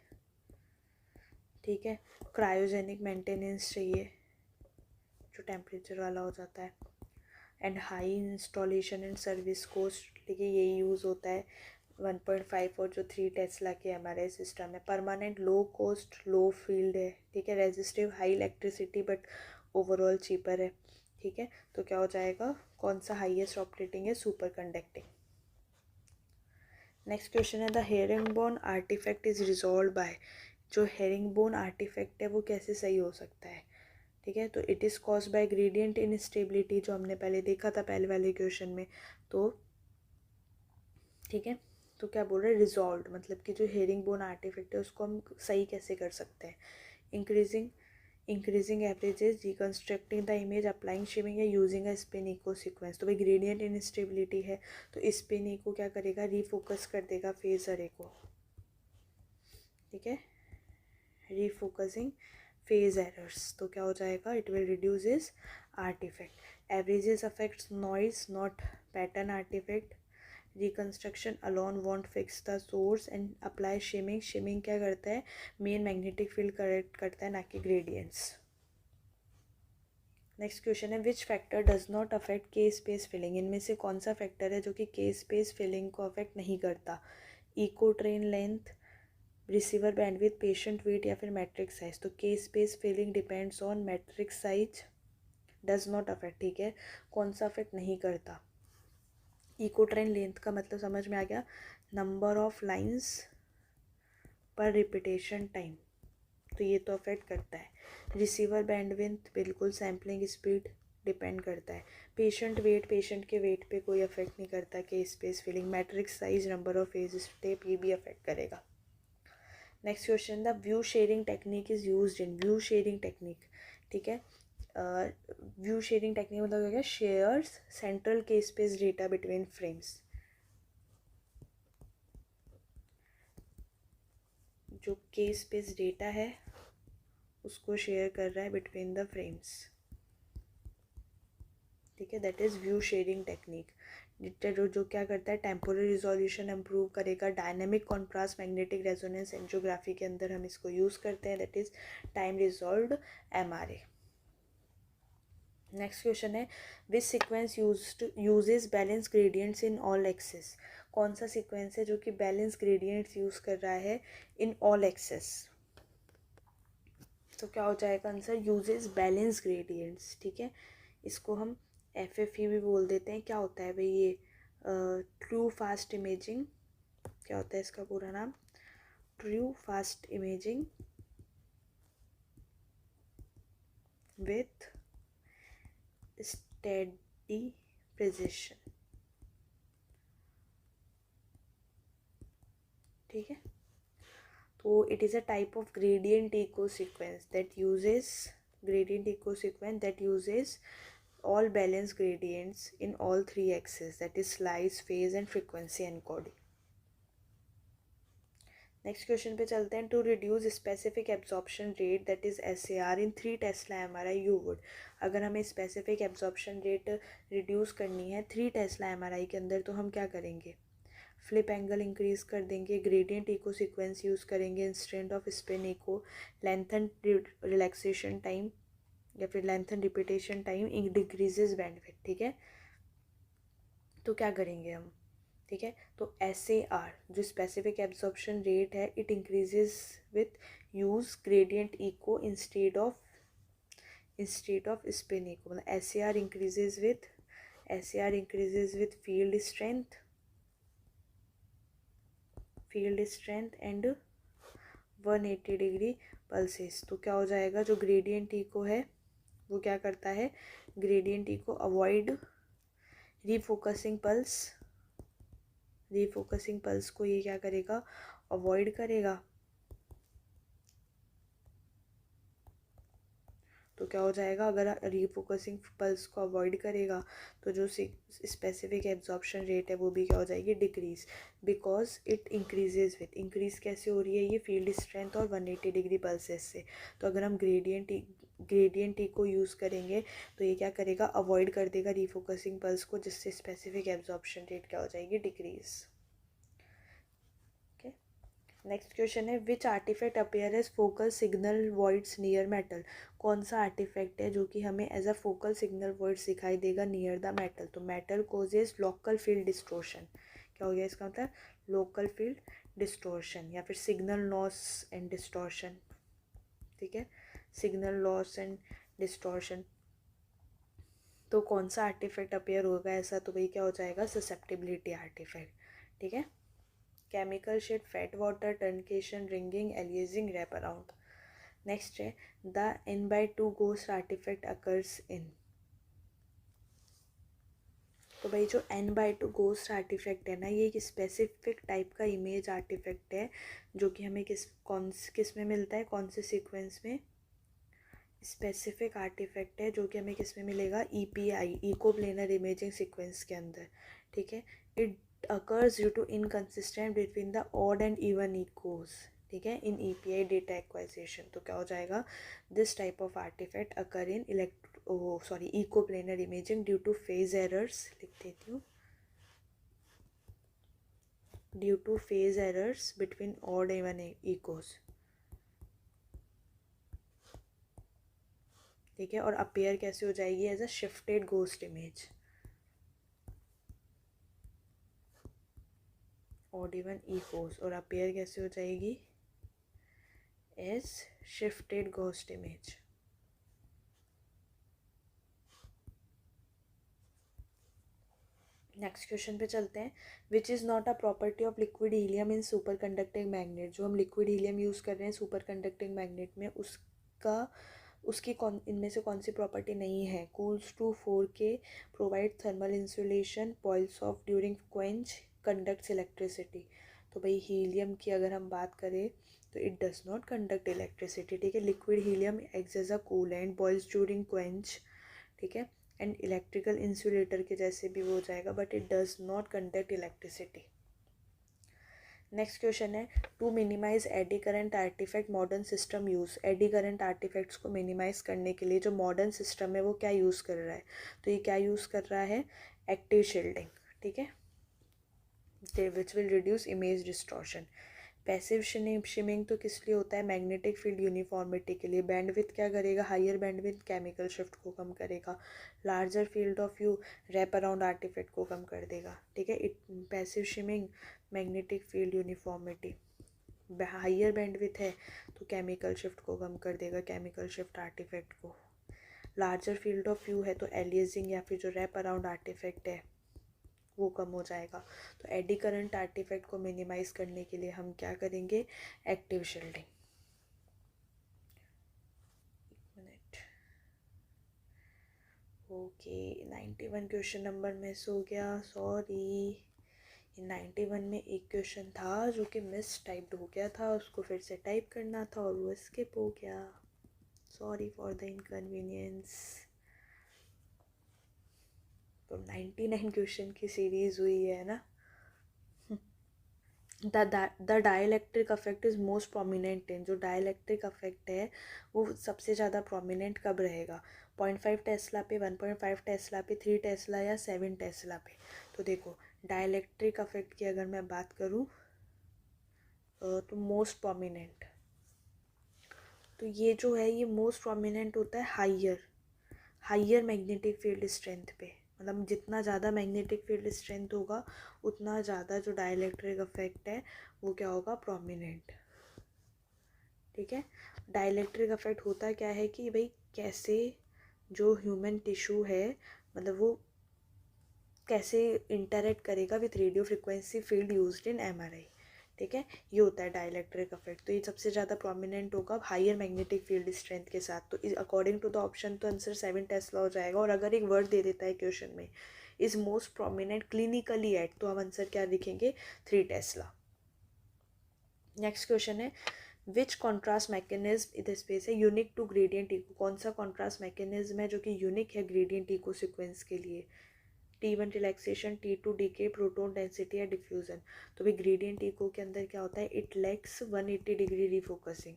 ठीक है, क्रायोजेनिक मेंटेनेंस चाहिए जो टेम्परेचर वाला हो जाता है, and high installation and service cost, देखिए यही यूज़ होता है 1.5 और जो 3 टेस्ला के एमआरआई सिस्टम है। Permanent low cost low field है, ठीक है, resistive high electricity but overall cheaper है, ठीक है। तो क्या हो जाएगा, कौन सा हाईएस्ट ऑपरेटिंग है, सुपर कंडक्टिंग। नेक्स्ट क्वेश्चन है the herringbone artifact is resolve by, जो हेरिंगबोन आर्टिफैक्ट है वो कैसे सही हो सकता है, ठीक है। तो it is cause by gradient instability, जो हमने पहले देखा था पहले वाले क्वेश्चन में। तो ठीक है, तो क्या बोल रहे हैं, रिजॉल्व मतलब कि जो हेरिंग बोन आर्टिफैक्ट है उसको हम सही कैसे कर सकते हैं। Increasing averages, reconstructing the image, applying shimming, या using a spin echo sequence. तो भाई ग्रेडियंट इनस्टेबिलिटी है तो स्पिन इको क्या करेगा, रीफोकस कर देगा फेज अरे को, ठीक है, रीफोकसिंग फेज एरर्स। तो क्या हो जाएगा, it will reduce is artifact. Averages affects noise not pattern artifact. Reconstruction alone won't fix the source and apply shimming. Shimming क्या करता है, मेन मैग्नेटिक फील्ड करेक्ट करता है, ना कि ग्रेडियंट्स। नेक्स्ट क्वेश्चन है विच फैक्टर डज नॉट अफेक्ट के space filling, इनमें से कौन सा फैक्टर है जो कि के स्पेस फिलिंग को अफेक्ट नहीं करता। Echo train length, receiver bandwidth, patient weight, या फिर मैट्रिक्स साइज। तो के space filling depends on matrix size, does not affect, ठीक है, कौन सा अफेक्ट नहीं करता। इको ट्रेन लेंथ का मतलब समझ में आ गया, नंबर ऑफ लाइंस पर रिपीटेशन टाइम, तो ये तो अफेक्ट करता है। रिसीवर बैंडविड्थ बिल्कुल सैम्पलिंग स्पीड डिपेंड करता है। पेशेंट वेट, पेशेंट के वेट पे कोई अफेक्ट नहीं करता k space filling. Matrix size, number of phase step, ये भी अफेक्ट करेगा। Next question, the view sharing technique is used in, view sharing technique, ठीक है, व्यू शेयरिंग टेक्निक मतलब क्या, shares central k space data between frames, जो के space data है उसको शेयर कर रहा है बिटवीन द फ्रेम्स, ठीक है, that is view sharing technique. जो क्या करता है, टेम्पोररी रिजोल्यूशन इम्प्रूव करेगा, dynamic contrast, magnetic resonance, angiography के अंदर हम इसको यूज़ करते हैं, that is time resolved MRA. Next question है which sequence uses balance gradients in all axes, कौन सा सीक्वेंस है जो कि बैलेंस ग्रेडियंट्स यूज़ कर रहा है इन ऑल एक्सेस। तो क्या हो जाएगा आंसर, यूजेस बैलेंस ग्रेडियंट्स, ठीक है, इसको हम FFE भी बोल देते हैं। क्या होता है भाई ये, ट्रू फास्ट इमेजिंग, क्या होता है इसका पूरा नाम, true fast imaging with steady precision, ठीक है। तो it is a type of gradient echo sequence that uses, gradient eco sequence that uses all balance gradients in all three axes, that is slice, phase and frequency encoding. Next question पे चलते हैं, to reduce specific absorption rate that is SAR in 3 tesla MRI you would, अगर हमें specific absorption rate reduce करनी है 3 tesla MRI के अंदर, तो हम क्या करेंगे, फ्लिप एंगल इंक्रीज कर देंगे, ग्रेडियंट इको सीक्वेंस यूज़ करेंगे instead of spin echo, lengthen relaxation time या फिर lengthen repetition time decreases bandwidth, ठीक है। तो क्या करेंगे हम, ठीक है, तो SAR जो स्पेसिफिक एब्जॉर्प्शन रेट है, it increases with use gradient echo instead of spin echo, मतलब SAR increases with field strength and 180 degree pulses. तो क्या हो जाएगा, जो ग्रेडियंट इको है वो क्या करता है, ग्रेडियंट इको अवॉइड रीफोकसिंग पल्स को ये क्या करेगा, अवॉइड करेगा। तो क्या हो जाएगा, अगर रीफोकसिंग पल्स को अवॉइड करेगा तो जो स्पेसिफिक एब्जॉर्प्शन रेट है वो भी क्या हो जाएगी, decrease, because it increases with, increase कैसे हो रही है ये, फील्ड स्ट्रेंथ और 180 डिग्री पल्सेस से। तो अगर हम ग्रेडियंट टी को यूज़ करेंगे तो ये क्या करेगा, अवॉइड कर देगा रीफोकसिंग पल्स को, जिससे स्पेसिफिक एब्जॉर्प्शन रेट क्या हो जाएगी, डिक्रीज। नेक्स्ट क्वेश्चन है, which artifact appear as focal signal voids near metal. कौन सा आर्टिफैक्ट है जो कि हमें as a focal signal voids दिखाई देगा नियर द मेटल। तो metal causes local field distortion, क्या हो गया इसका मतलब, लोकल फील्ड डिस्टोर्शन या फिर सिग्नल लॉस एंड डिस्टोर्शन। ठीक है, सिग्नल लॉस एंड डिस्टोर्शन। तो कौन सा आर्टिफैक्ट अपीयर होगा ऐसा, तो भाई क्या हो जाएगा, ससेप्टिबिलिटी आर्टिफैक्ट। ठीक है, chemical shift, fat water, truncation, ringing, aliasing, wrap around. Next है, the N/2 ghost artifact occurs in. तो भाई जो N/2 गोस्ट आर्टिफैक्ट है ना, ये एक स्पेसिफिक टाइप का इमेज आर्टिफैक्ट है जो कि हमें किस में मिलता है, कौन से सीक्वेंस में, स्पेसिफिक आर्टिफैक्ट है जो कि हमें किस में मिलेगा, EPI, echo planar imaging sequence के अंदर। ठीक है, it occurs due to inconsistent between the odd and even echoes। ठीक है, इन EPI डेटा एक्वाइजेशन। तो क्या हो जाएगा, this type of artifact occur in echo planar imaging due to phase errors, लिख देती हूँ, due to phase errors between odd even echoes. ठीक है, और अपीयर कैसे हो जाएगी, as a shifted ghost image, odd even echoes, और अपीयर कैसे हो जाएगी, as shifted ghost image. Next question पे चलते हैं, which is not a property of liquid helium in superconducting magnet. जो हम लिक्विड हीलियम यूज़ कर रहे हैं सुपर कंडक्टिंग मैग्नेट में, उसकी इनमें से कौन सी प्रॉपर्टी नहीं है। Cools to 4K, provide thermal insulation, boils off during quench, conducts electricity. तो भाई हीलियम की अगर हम बात करें तो it does not conduct electricity. ठीक है, liquid helium acts as a coolant, boils during quench, ठीक है, एंड इलेक्ट्रिकल इंसुलेटर के जैसे भी वो हो जाएगा, but it does not conduct electricity. Next question है, to minimize eddy current artifact modern system use. Eddy current artifacts को मिनिमाइज करने के लिए जो मॉडर्न सिस्टम है वो क्या यूज़ कर रहा है, तो ये क्या यूज़ कर रहा है, एक्टिव शील्डिंग। ठीक है, which will reduce image distortion. Passive shimming तो किस लिए होता है, मैग्नेटिक फील्ड यूनिफॉर्मिटी के लिए। बैंडविथ क्या करेगा, हायर बैंडविथ केमिकल शिफ्ट को कम करेगा। Larger field of view wrap around artifact को कम कर देगा। ठीक है, passive shimming, magnetic field uniformity, higher bandwidth है तो केमिकल शिफ्ट को कम कर देगा, केमिकल शिफ्ट आर्टिफैक्ट को। लार्जर फील्ड ऑफ व्यू है तो एलियजिंग या फिर जो रैप अराउंड आर्टिफैक्ट है वो कम हो जाएगा। तो एडी करंट आर्टिफैक्ट को मिनिमाइज करने के लिए हम क्या करेंगे, active shielding. Okay, 91 question number miss हो गया, सॉरी। 91 में एक क्वेश्चन था जो कि मिस टाइप्ड हो गया था, उसको फिर से टाइप करना था और वो स्किप हो गया, सॉरी फॉर द इनकन्वीनियंस। तो 99 क्वेश्चन की सीरीज़ हुई है ना। The dielectric affect is most prominent in. जो डाइलेक्ट्रिक अफेक्ट है वो सबसे ज़्यादा प्रोमिनेंट कब रहेगा, 0.5 टेस्ला पे, 1.5 टेस्ला पे, 3 टेस्ला या 7 टेस्ला पे। तो देखो डाइलेक्ट्रिक अफेक्ट की अगर मैं बात करूँ तो मोस्ट प्रोमिनेंट, तो ये जो है ये मोस्ट प्रोमिनेंट होता है हाइयर मैग्नेटिक फील्ड स्ट्रेंथ पे। मतलब जितना ज़्यादा मैग्नेटिक फील्ड स्ट्रेंथ होगा उतना ज़्यादा जो डाइलेक्ट्रिक इफेक्ट है वो क्या होगा, प्रोमिनेंट। ठीक है, डाइलेक्ट्रिक इफेक्ट होता क्या है कि भाई कैसे जो ह्यूमन टिश्यू है मतलब वो कैसे इंटरेक्ट करेगा with radio frequency field used in MRI। ठीक है, ये होता है डाइलेक्ट्रिक इफेक्ट। तो ये सबसे ज़्यादा प्रोमिनेंट होगा हायर मैग्नेटिक फील्ड स्ट्रेंथ के साथ। तो अकॉर्डिंग टू द ऑप्शन तो आंसर 7 टेस्ला हो जाएगा। और अगर एक वर्ड दे देता है क्वेश्चन में is most prominent clinically at, तो हम आंसर क्या लिखेंगे, 3 टेस्ला। नेक्स्ट क्वेश्चन है, विच कॉन्ट्रास्ट मैकेनिज्म इधर स्पेस है यूनिक टू ग्रेडियंट इको, कौन सा कॉन्ट्रास्ट मैकेनिज्म है जो कि यूनिक है ग्रेडियंट इको सीक्वेंस के लिए? T1 relaxation, T2 decay, proton density या डिफ्यूजन। तो भाई ग्रेडियंट इको के अंदर क्या होता है, इट लैक्स 180 डिग्री रिफोकसिंग,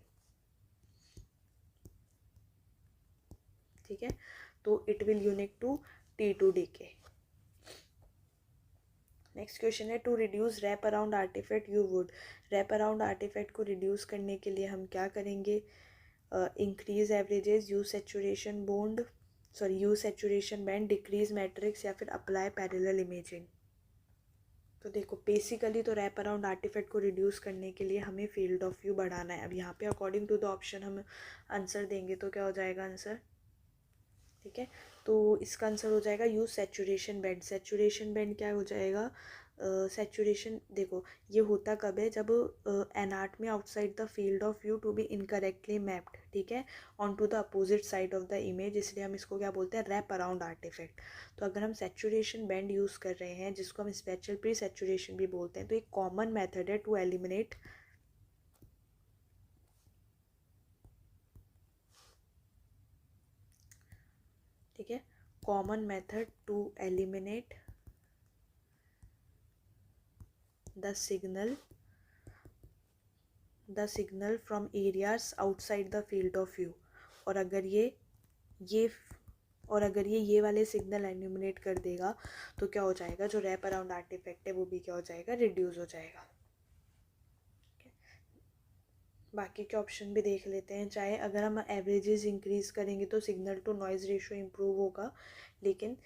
ठीक है, तो it will unique to T2 decay. Next question है to reduce wrap around artifact you would, wrap around artifact को रिड्यूस करने के लिए हम क्या करेंगे? Increase averages, use saturation bond, sorry use saturation band, decrease matrix या फिर अप्लाई पैरेलल इमेजिंग। तो देखो बेसिकली तो रैप अराउंड आर्टिफैक्ट को रिड्यूस करने के लिए हमें फील्ड ऑफ व्यू बढ़ाना है। अब यहाँ पे अकॉर्डिंग टू द ऑप्शन हम आंसर देंगे तो क्या हो जाएगा आंसर, ठीक है, तो इसका आंसर हो जाएगा use saturation band. Saturation band क्या हो जाएगा, सेचुरेशन देखो ये होता कब है, जब anatomy outside the field of view to be incorrectly mapped, ठीक है, on to the opposite side of the image, इसलिए हम इसको क्या बोलते हैं, रैप अराउंड आर्टिफैक्ट। तो अगर हम सेचुरेशन बैंड यूज़ कर रहे हैं जिसको हम स्पेशल प्री सेचुरेशन भी बोलते हैं, तो एक कॉमन मेथड है टू एलिमिनेट, ठीक है, common method to eliminate the signal from areas outside the field of view. और अगर ये और अगर ये वाले सिग्नल एलिमिनेट कर देगा तो क्या हो जाएगा, जो रैप अराउंड आर्टिफैक्ट है वो भी क्या हो जाएगा, रिड्यूस हो जाएगा। बाकी के ऑप्शन भी देख लेते हैं। चाहे अगर हम एवरेजेस इंक्रीज करेंगे तो signal to noise ratio improve होगा, लेकिन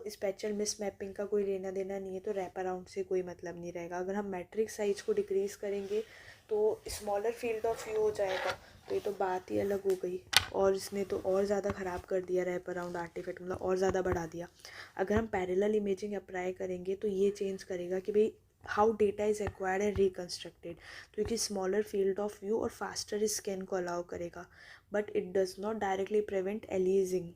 स्पेशल मिस मैपिंग का कोई लेना देना नहीं है, तो रैप अराउंड से कोई मतलब नहीं रहेगा। अगर हम मैट्रिक्स साइज को डिक्रीज करेंगे तो स्मॉलर फील्ड ऑफ व्यू हो जाएगा, तो ये तो बात ही अलग हो गई, और इसने तो और ज़्यादा ख़राब कर दिया रैप अराउंड आर्टिफैक्ट, मतलब और ज़्यादा बढ़ा दिया। अगर हम पैरेलल इमेजिंग अप्लाई करेंगे तो ये चेंज करेगा कि भाई how data is acquired and reconstructed, तो ये स्मॉलर फील्ड ऑफ व्यू और फास्टर स्कैन को अलाउ करेगा, but it does not directly prevent aliasing,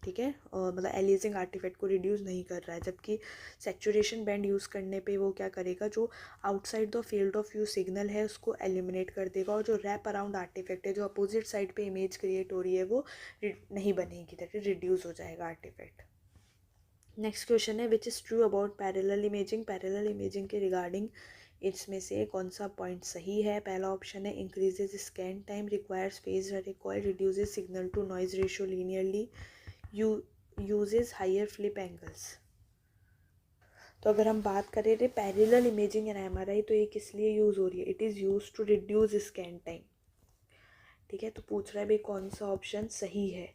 ठीक है, मतलब एलिजिंग आर्टिफैक्ट को रिड्यूस नहीं कर रहा है। जबकि सेचुरेशन बैंड यूज़ करने पे वो क्या करेगा, जो outside the field of view signal है उसको एलिमिनेट कर देगा, और जो रैप अराउंड आर्टिफैक्ट है जो अपोजिट साइड पे इमेज क्रिएट हो रही है वो नहीं बनेगी, दैट इज रिड्यूस हो जाएगा आर्टिफैक्ट। नेक्स्ट क्वेश्चन है which is true about parallel imaging, parallel imaging के रिगार्डिंग इसमें से कौन सा पॉइंट सही है? पहला ऑप्शन है increases scan time, requires phase array coil, reduces signal to noise ratio linearly, uses higher flip angles. तो अगर हम बात करें रे पैरेलल इमेजिंग इन एमआरआई, तो ये किस लिए यूज़ हो रही है, it is use to reduce scan time, ठीक है, तो पूछ रहा है भाई कौन सा ऑप्शन सही है,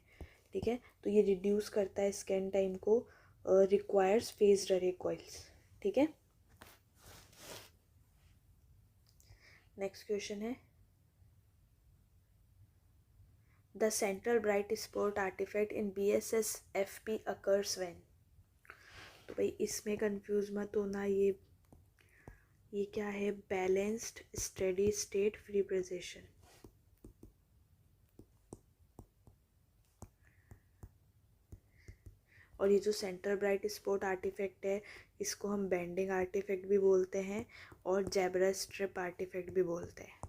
ठीक है, तो ये रिड्यूस करता है स्कैन टाइम को, रिक्वायर्स फेज्ड अरे कॉइल्स, ठीक है। नेक्स्ट क्वेश्चन है the central bright spot artifact in BSS-FP occurs when, तो भाई इसमें कंफ्यूज मत होना, ये क्या है, balanced steady state free precession, और ये जो सेंट्रल ब्राइट स्पॉट आर्टिफैक्ट है इसको हम बेंडिंग आर्टिफैक्ट भी बोलते हैं और जेब्रा स्ट्रिप आर्टिफैक्ट भी बोलते हैं।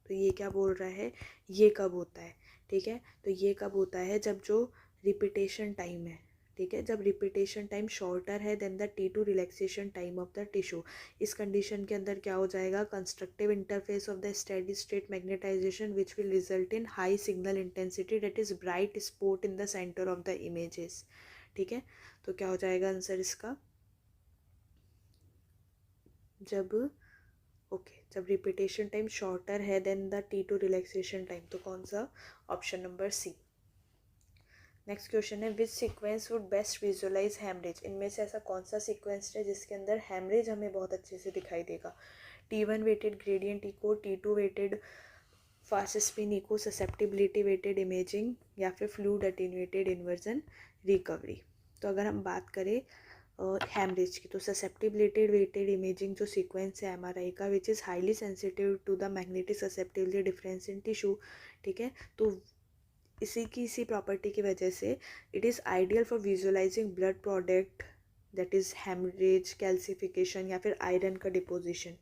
तो ये क्या बोल रहा है, ये कब होता है, ठीक है, तो ये कब होता है जब जो रिपीटेशन टाइम है, ठीक है, जब रिपीटेशन टाइम शॉर्टर है than the T2 relaxation time of the tissue. इस कंडीशन के अंदर क्या हो जाएगा, constructive interface of the steady state magnetization which will result in high signal intensity that is bright spot in the centre of the images, ठीक है, तो क्या हो जाएगा आंसर इसका, जब जब रिपीटेशन टाइम शॉर्टर है than the T2 relaxation time, तो कौन सा, option number C. Next question है which sequence would best visualize hemorrhage, इनमें से ऐसा कौन सा सीक्वेंस है जिसके अंदर हैमरेज हमें बहुत अच्छे से दिखाई देगा? T1 weighted gradient echo, T2 weighted fast spin echo susceptibility weighted imaging, या फिर फ्लूइड अटेन्यूएटेड इन्वर्जन रिकवरी। तो अगर हम बात करें हैमरेज की, तो ससेप्टिबिलिटी वेटेड इमेजिंग जो सीक्वेंस है एमआरआई का which is highly sensitive to the magnetic susceptibility difference in tissue, ठीक है, तो इसी प्रॉपर्टी की वजह से it is ideal for visualizing blood product that is haemorrhage, calcification या फिर आयरन का डिपोजिशन,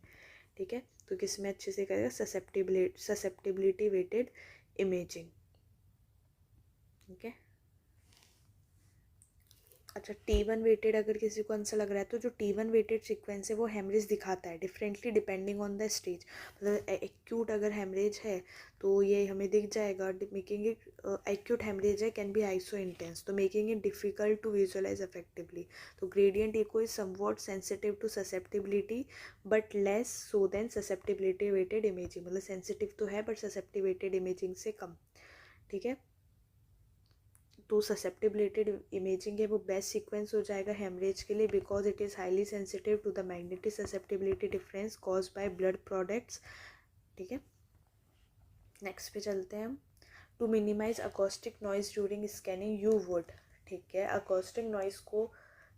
ठीक है, तो किस में अच्छे से करेगा, ससेप्टिबिलिटी वेटेड इमेजिंग। ठीक है, अच्छा T1 वेटेड अगर किसी को आंसर लग रहा है तो जो T1 वेटेड सीक्वेंस है वो हेमरेज दिखाता है differently depending on the stage. मतलब एक्यूट अगर हेमरेज है तो ये हमें दिख जाएगा, मेकिंग इट एक्यूट हेमरेज है कैन बी आइसो इंटेंस, तो making it difficult to visualize effectively. तो gradient echo is somewhat sensitive to susceptibility but less so than susceptibility weighted imaging, मतलब सेंसिटिव तो है बट ससेप्टिबिलिटी इमेजिंग से कम। ठीक है, तो ससेप्टिबिलिटी इमेजिंग है वो बेस्ट सीक्वेंस हो जाएगा हेमरेज के लिए, because it is highly sensitive to the magnetic susceptibility difference cause by blood products. ठीक है, नेक्स्ट पे चलते हैं हम। To minimize acoustic noise during scanning you would. ठीक है, अकॉस्टिक नॉइज को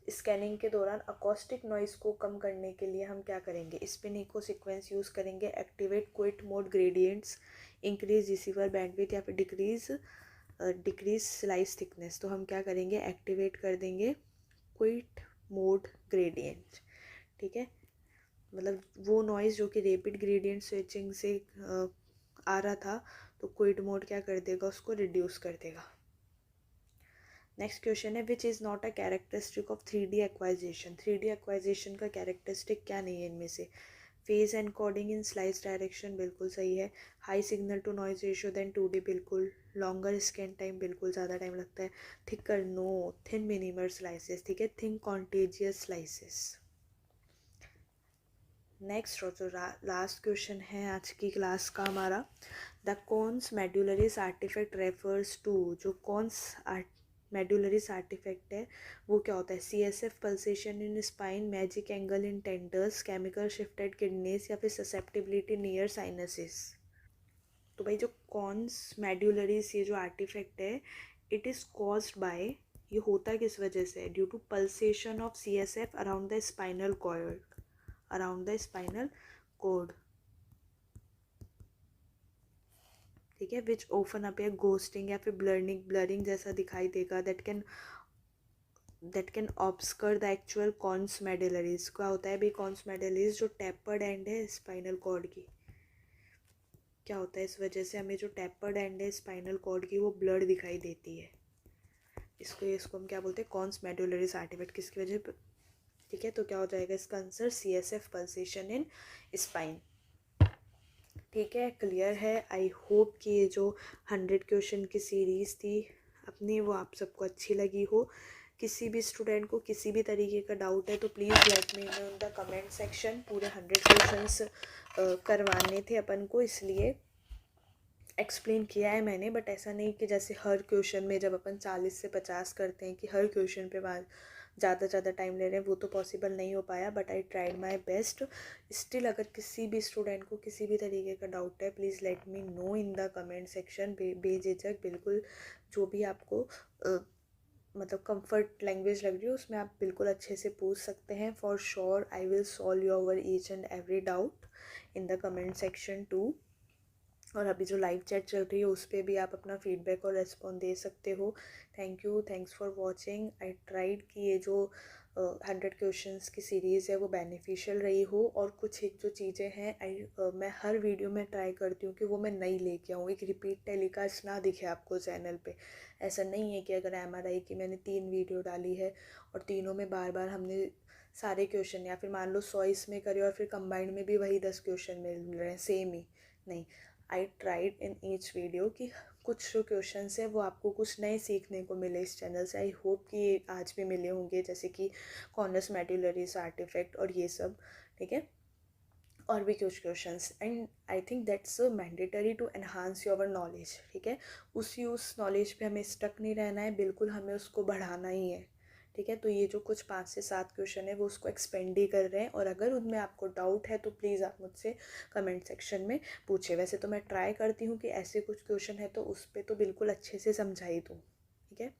स्कैनिंग के दौरान अकॉस्टिक नॉइज को कम करने के लिए हम क्या करेंगे, स्पिन इको सीक्वेंस यूज़ करेंगे, activate quit mode gradients, increase receiver bandwidth या फिर डिक्रीज स्लाइस थिकनेस। तो हम क्या करेंगे, एक्टिवेट कर देंगे क्विट मोड ग्रेडियंट। ठीक है, मतलब वो नॉइज़ जो कि रैपिड ग्रेडियंट स्विचिंग से आ रहा था तो क्विट मोड क्या कर देगा, उसको रिड्यूस कर देगा। नेक्स्ट क्वेश्चन है which is not a characteristic of 3D acquisition. 3D acquisition का कैरेक्टरिस्टिक क्या नहीं है इनमें से, phase encoding in slice direction बिल्कुल सही है, high signal to noise ratio than 2D बिल्कुल, लॉन्गर स्कैन टाइम बिल्कुल ज़्यादा टाइम लगता है, थिकर नो, थिन मिनिमर स्लाइसेस। ठीक है, थिन कॉन्टेजियस स्लाइसेस। नेक्स्ट और जो लास्ट क्वेश्चन है आज की क्लास का हमारा, the conus medullaris artifact refers to. जो कॉन्स मेडुलरिस आर्टिफैक्ट है वो क्या होता है, CSF pulsation in spine, magic angle in tendons, chemical shifted kidneys या फिर ससेप्टिबिलिटी नियर साइनसिस। तो भाई जो कॉन्स मेडुलरिस ये जो आर्टिफैक्ट है इट इज़ कॉज्ड बाय, ये होता किस वजह से, due to pulsation of CSF around the spinal cord, around the spinal cord. ठीक है, विच ओफन अपीयर घोस्टिंग या फिर ब्लरिंग जैसा दिखाई देगा, that can obscure the actual conus medullaris. क्या होता है भाई कॉन्स मेडुलरिस, जो टेपर्ड एंड है स्पाइनल कॉर्ड की, क्या होता है इस वजह से हमें जो टेपर्ड एंड है स्पाइनल कॉर्ड की वो ब्लड दिखाई देती है, इसको हम क्या बोलते हैं, कॉन्स मेडुलरिस आर्टिफैक्ट, किसकी वजह पर। ठीक है, तो क्या हो जाएगा इसका answer, CSF pulsation in spine. ठीक है, क्लियर है। आई होप कि ये जो 100 क्वेश्चन की सीरीज़ थी अपनी वो आप सबको अच्छी लगी हो। किसी भी स्टूडेंट को किसी भी तरीके का डाउट है तो please let me know in the comment section. पूरे 100 क्वेश्चंस करवाने थे अपन को, इसलिए एक्सप्लेन किया है मैंने, बट ऐसा नहीं कि जैसे हर क्वेश्चन में जब अपन 40 से 50 करते हैं कि हर क्वेश्चन पे ज़्यादा टाइम ले रहे हैं, वो तो पॉसिबल नहीं हो पाया, but I tried my best. Still अगर किसी भी स्टूडेंट को किसी भी तरीके का डाउट है please let me know in the comment section. बेझिझक बिल्कुल, जो भी आपको मतलब कंफर्ट लैंग्वेज लग रही है उसमें आप बिल्कुल अच्छे से पूछ सकते हैं। For sure I will solve your each and every doubt in the comment section two. और अभी जो लाइव चैट चल रही है उस पर भी आप अपना फीडबैक और रेस्पॉन्स दे सकते हो। Thank you, thanks for watching. I tried कि ये जो 100 क्वेश्चंस की सीरीज़ है वो बेनिफिशियल रही हो, और कुछ एक जो चीज़ें हैं मैं हर वीडियो में ट्राई करती हूँ कि वो मैं नई लेके आऊँ, एक रिपीट टेलीकास्ट ना दिखे आपको चैनल पे। ऐसा नहीं है कि अगर MRI की मैंने 3 वीडियो डाली है और तीनों में बार बार हमने सारे क्वेश्चन, या फिर मान लो 100 इसमें करे और फिर कंबाइंड में भी वही 10 क्वेश्चन मिल रहे हैं सेम ही, नहीं। I tried in each video कि कुछ जो क्वेश्चन है वो आपको कुछ नए सीखने को मिले इस चैनल से। आई होप कि आज भी मिले होंगे, जैसे कि कॉर्नस मेडुलरिस आर्टिफैक्ट और ये सब। ठीक है, और भी कुछ questions, and I think that's mandatory to enhance your knowledge. ठीक है, उस नॉलेज पे हमें स्टक नहीं रहना है, बिल्कुल हमें उसको बढ़ाना ही है। ठीक है, तो ये जो कुछ 5 से 7 क्वेश्चन है वो उसको एक्सपेंड ही कर रहे हैं, और अगर उनमें आपको डाउट है तो प्लीज़ आप मुझसे कमेंट सेक्शन में पूछे। वैसे तो मैं ट्राई करती हूँ कि ऐसे कुछ क्वेश्चन है तो उस पर तो बिल्कुल अच्छे से समझाई दूँ। ठीक है,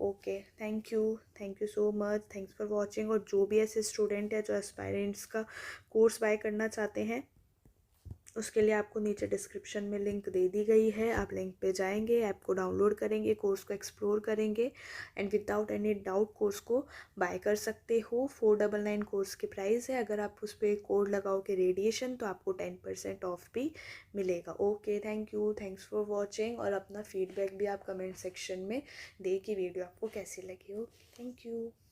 okay, thank you so much, thanks for watching. और जो भी ऐसे स्टूडेंट है जो एस्पायरेंट्स का कोर्स बाय करना चाहते हैं उसके लिए आपको नीचे डिस्क्रिप्शन में लिंक दे दी गई है, आप लिंक पे जाएंगे, ऐप को डाउनलोड करेंगे, कोर्स को एक्सप्लोर करेंगे and without any doubt course को बाय कर सकते हो। 499 कोर्स की प्राइस है। अगर आप उस पर कोड लगाओगे रेडिएशन तो आपको 10% ऑफ भी मिलेगा। Okay, thank you, thanks for watching. और अपना फीडबैक भी आप कमेंट सेक्शन में दे कि वीडियो आपको कैसी लगी हो। Thank you.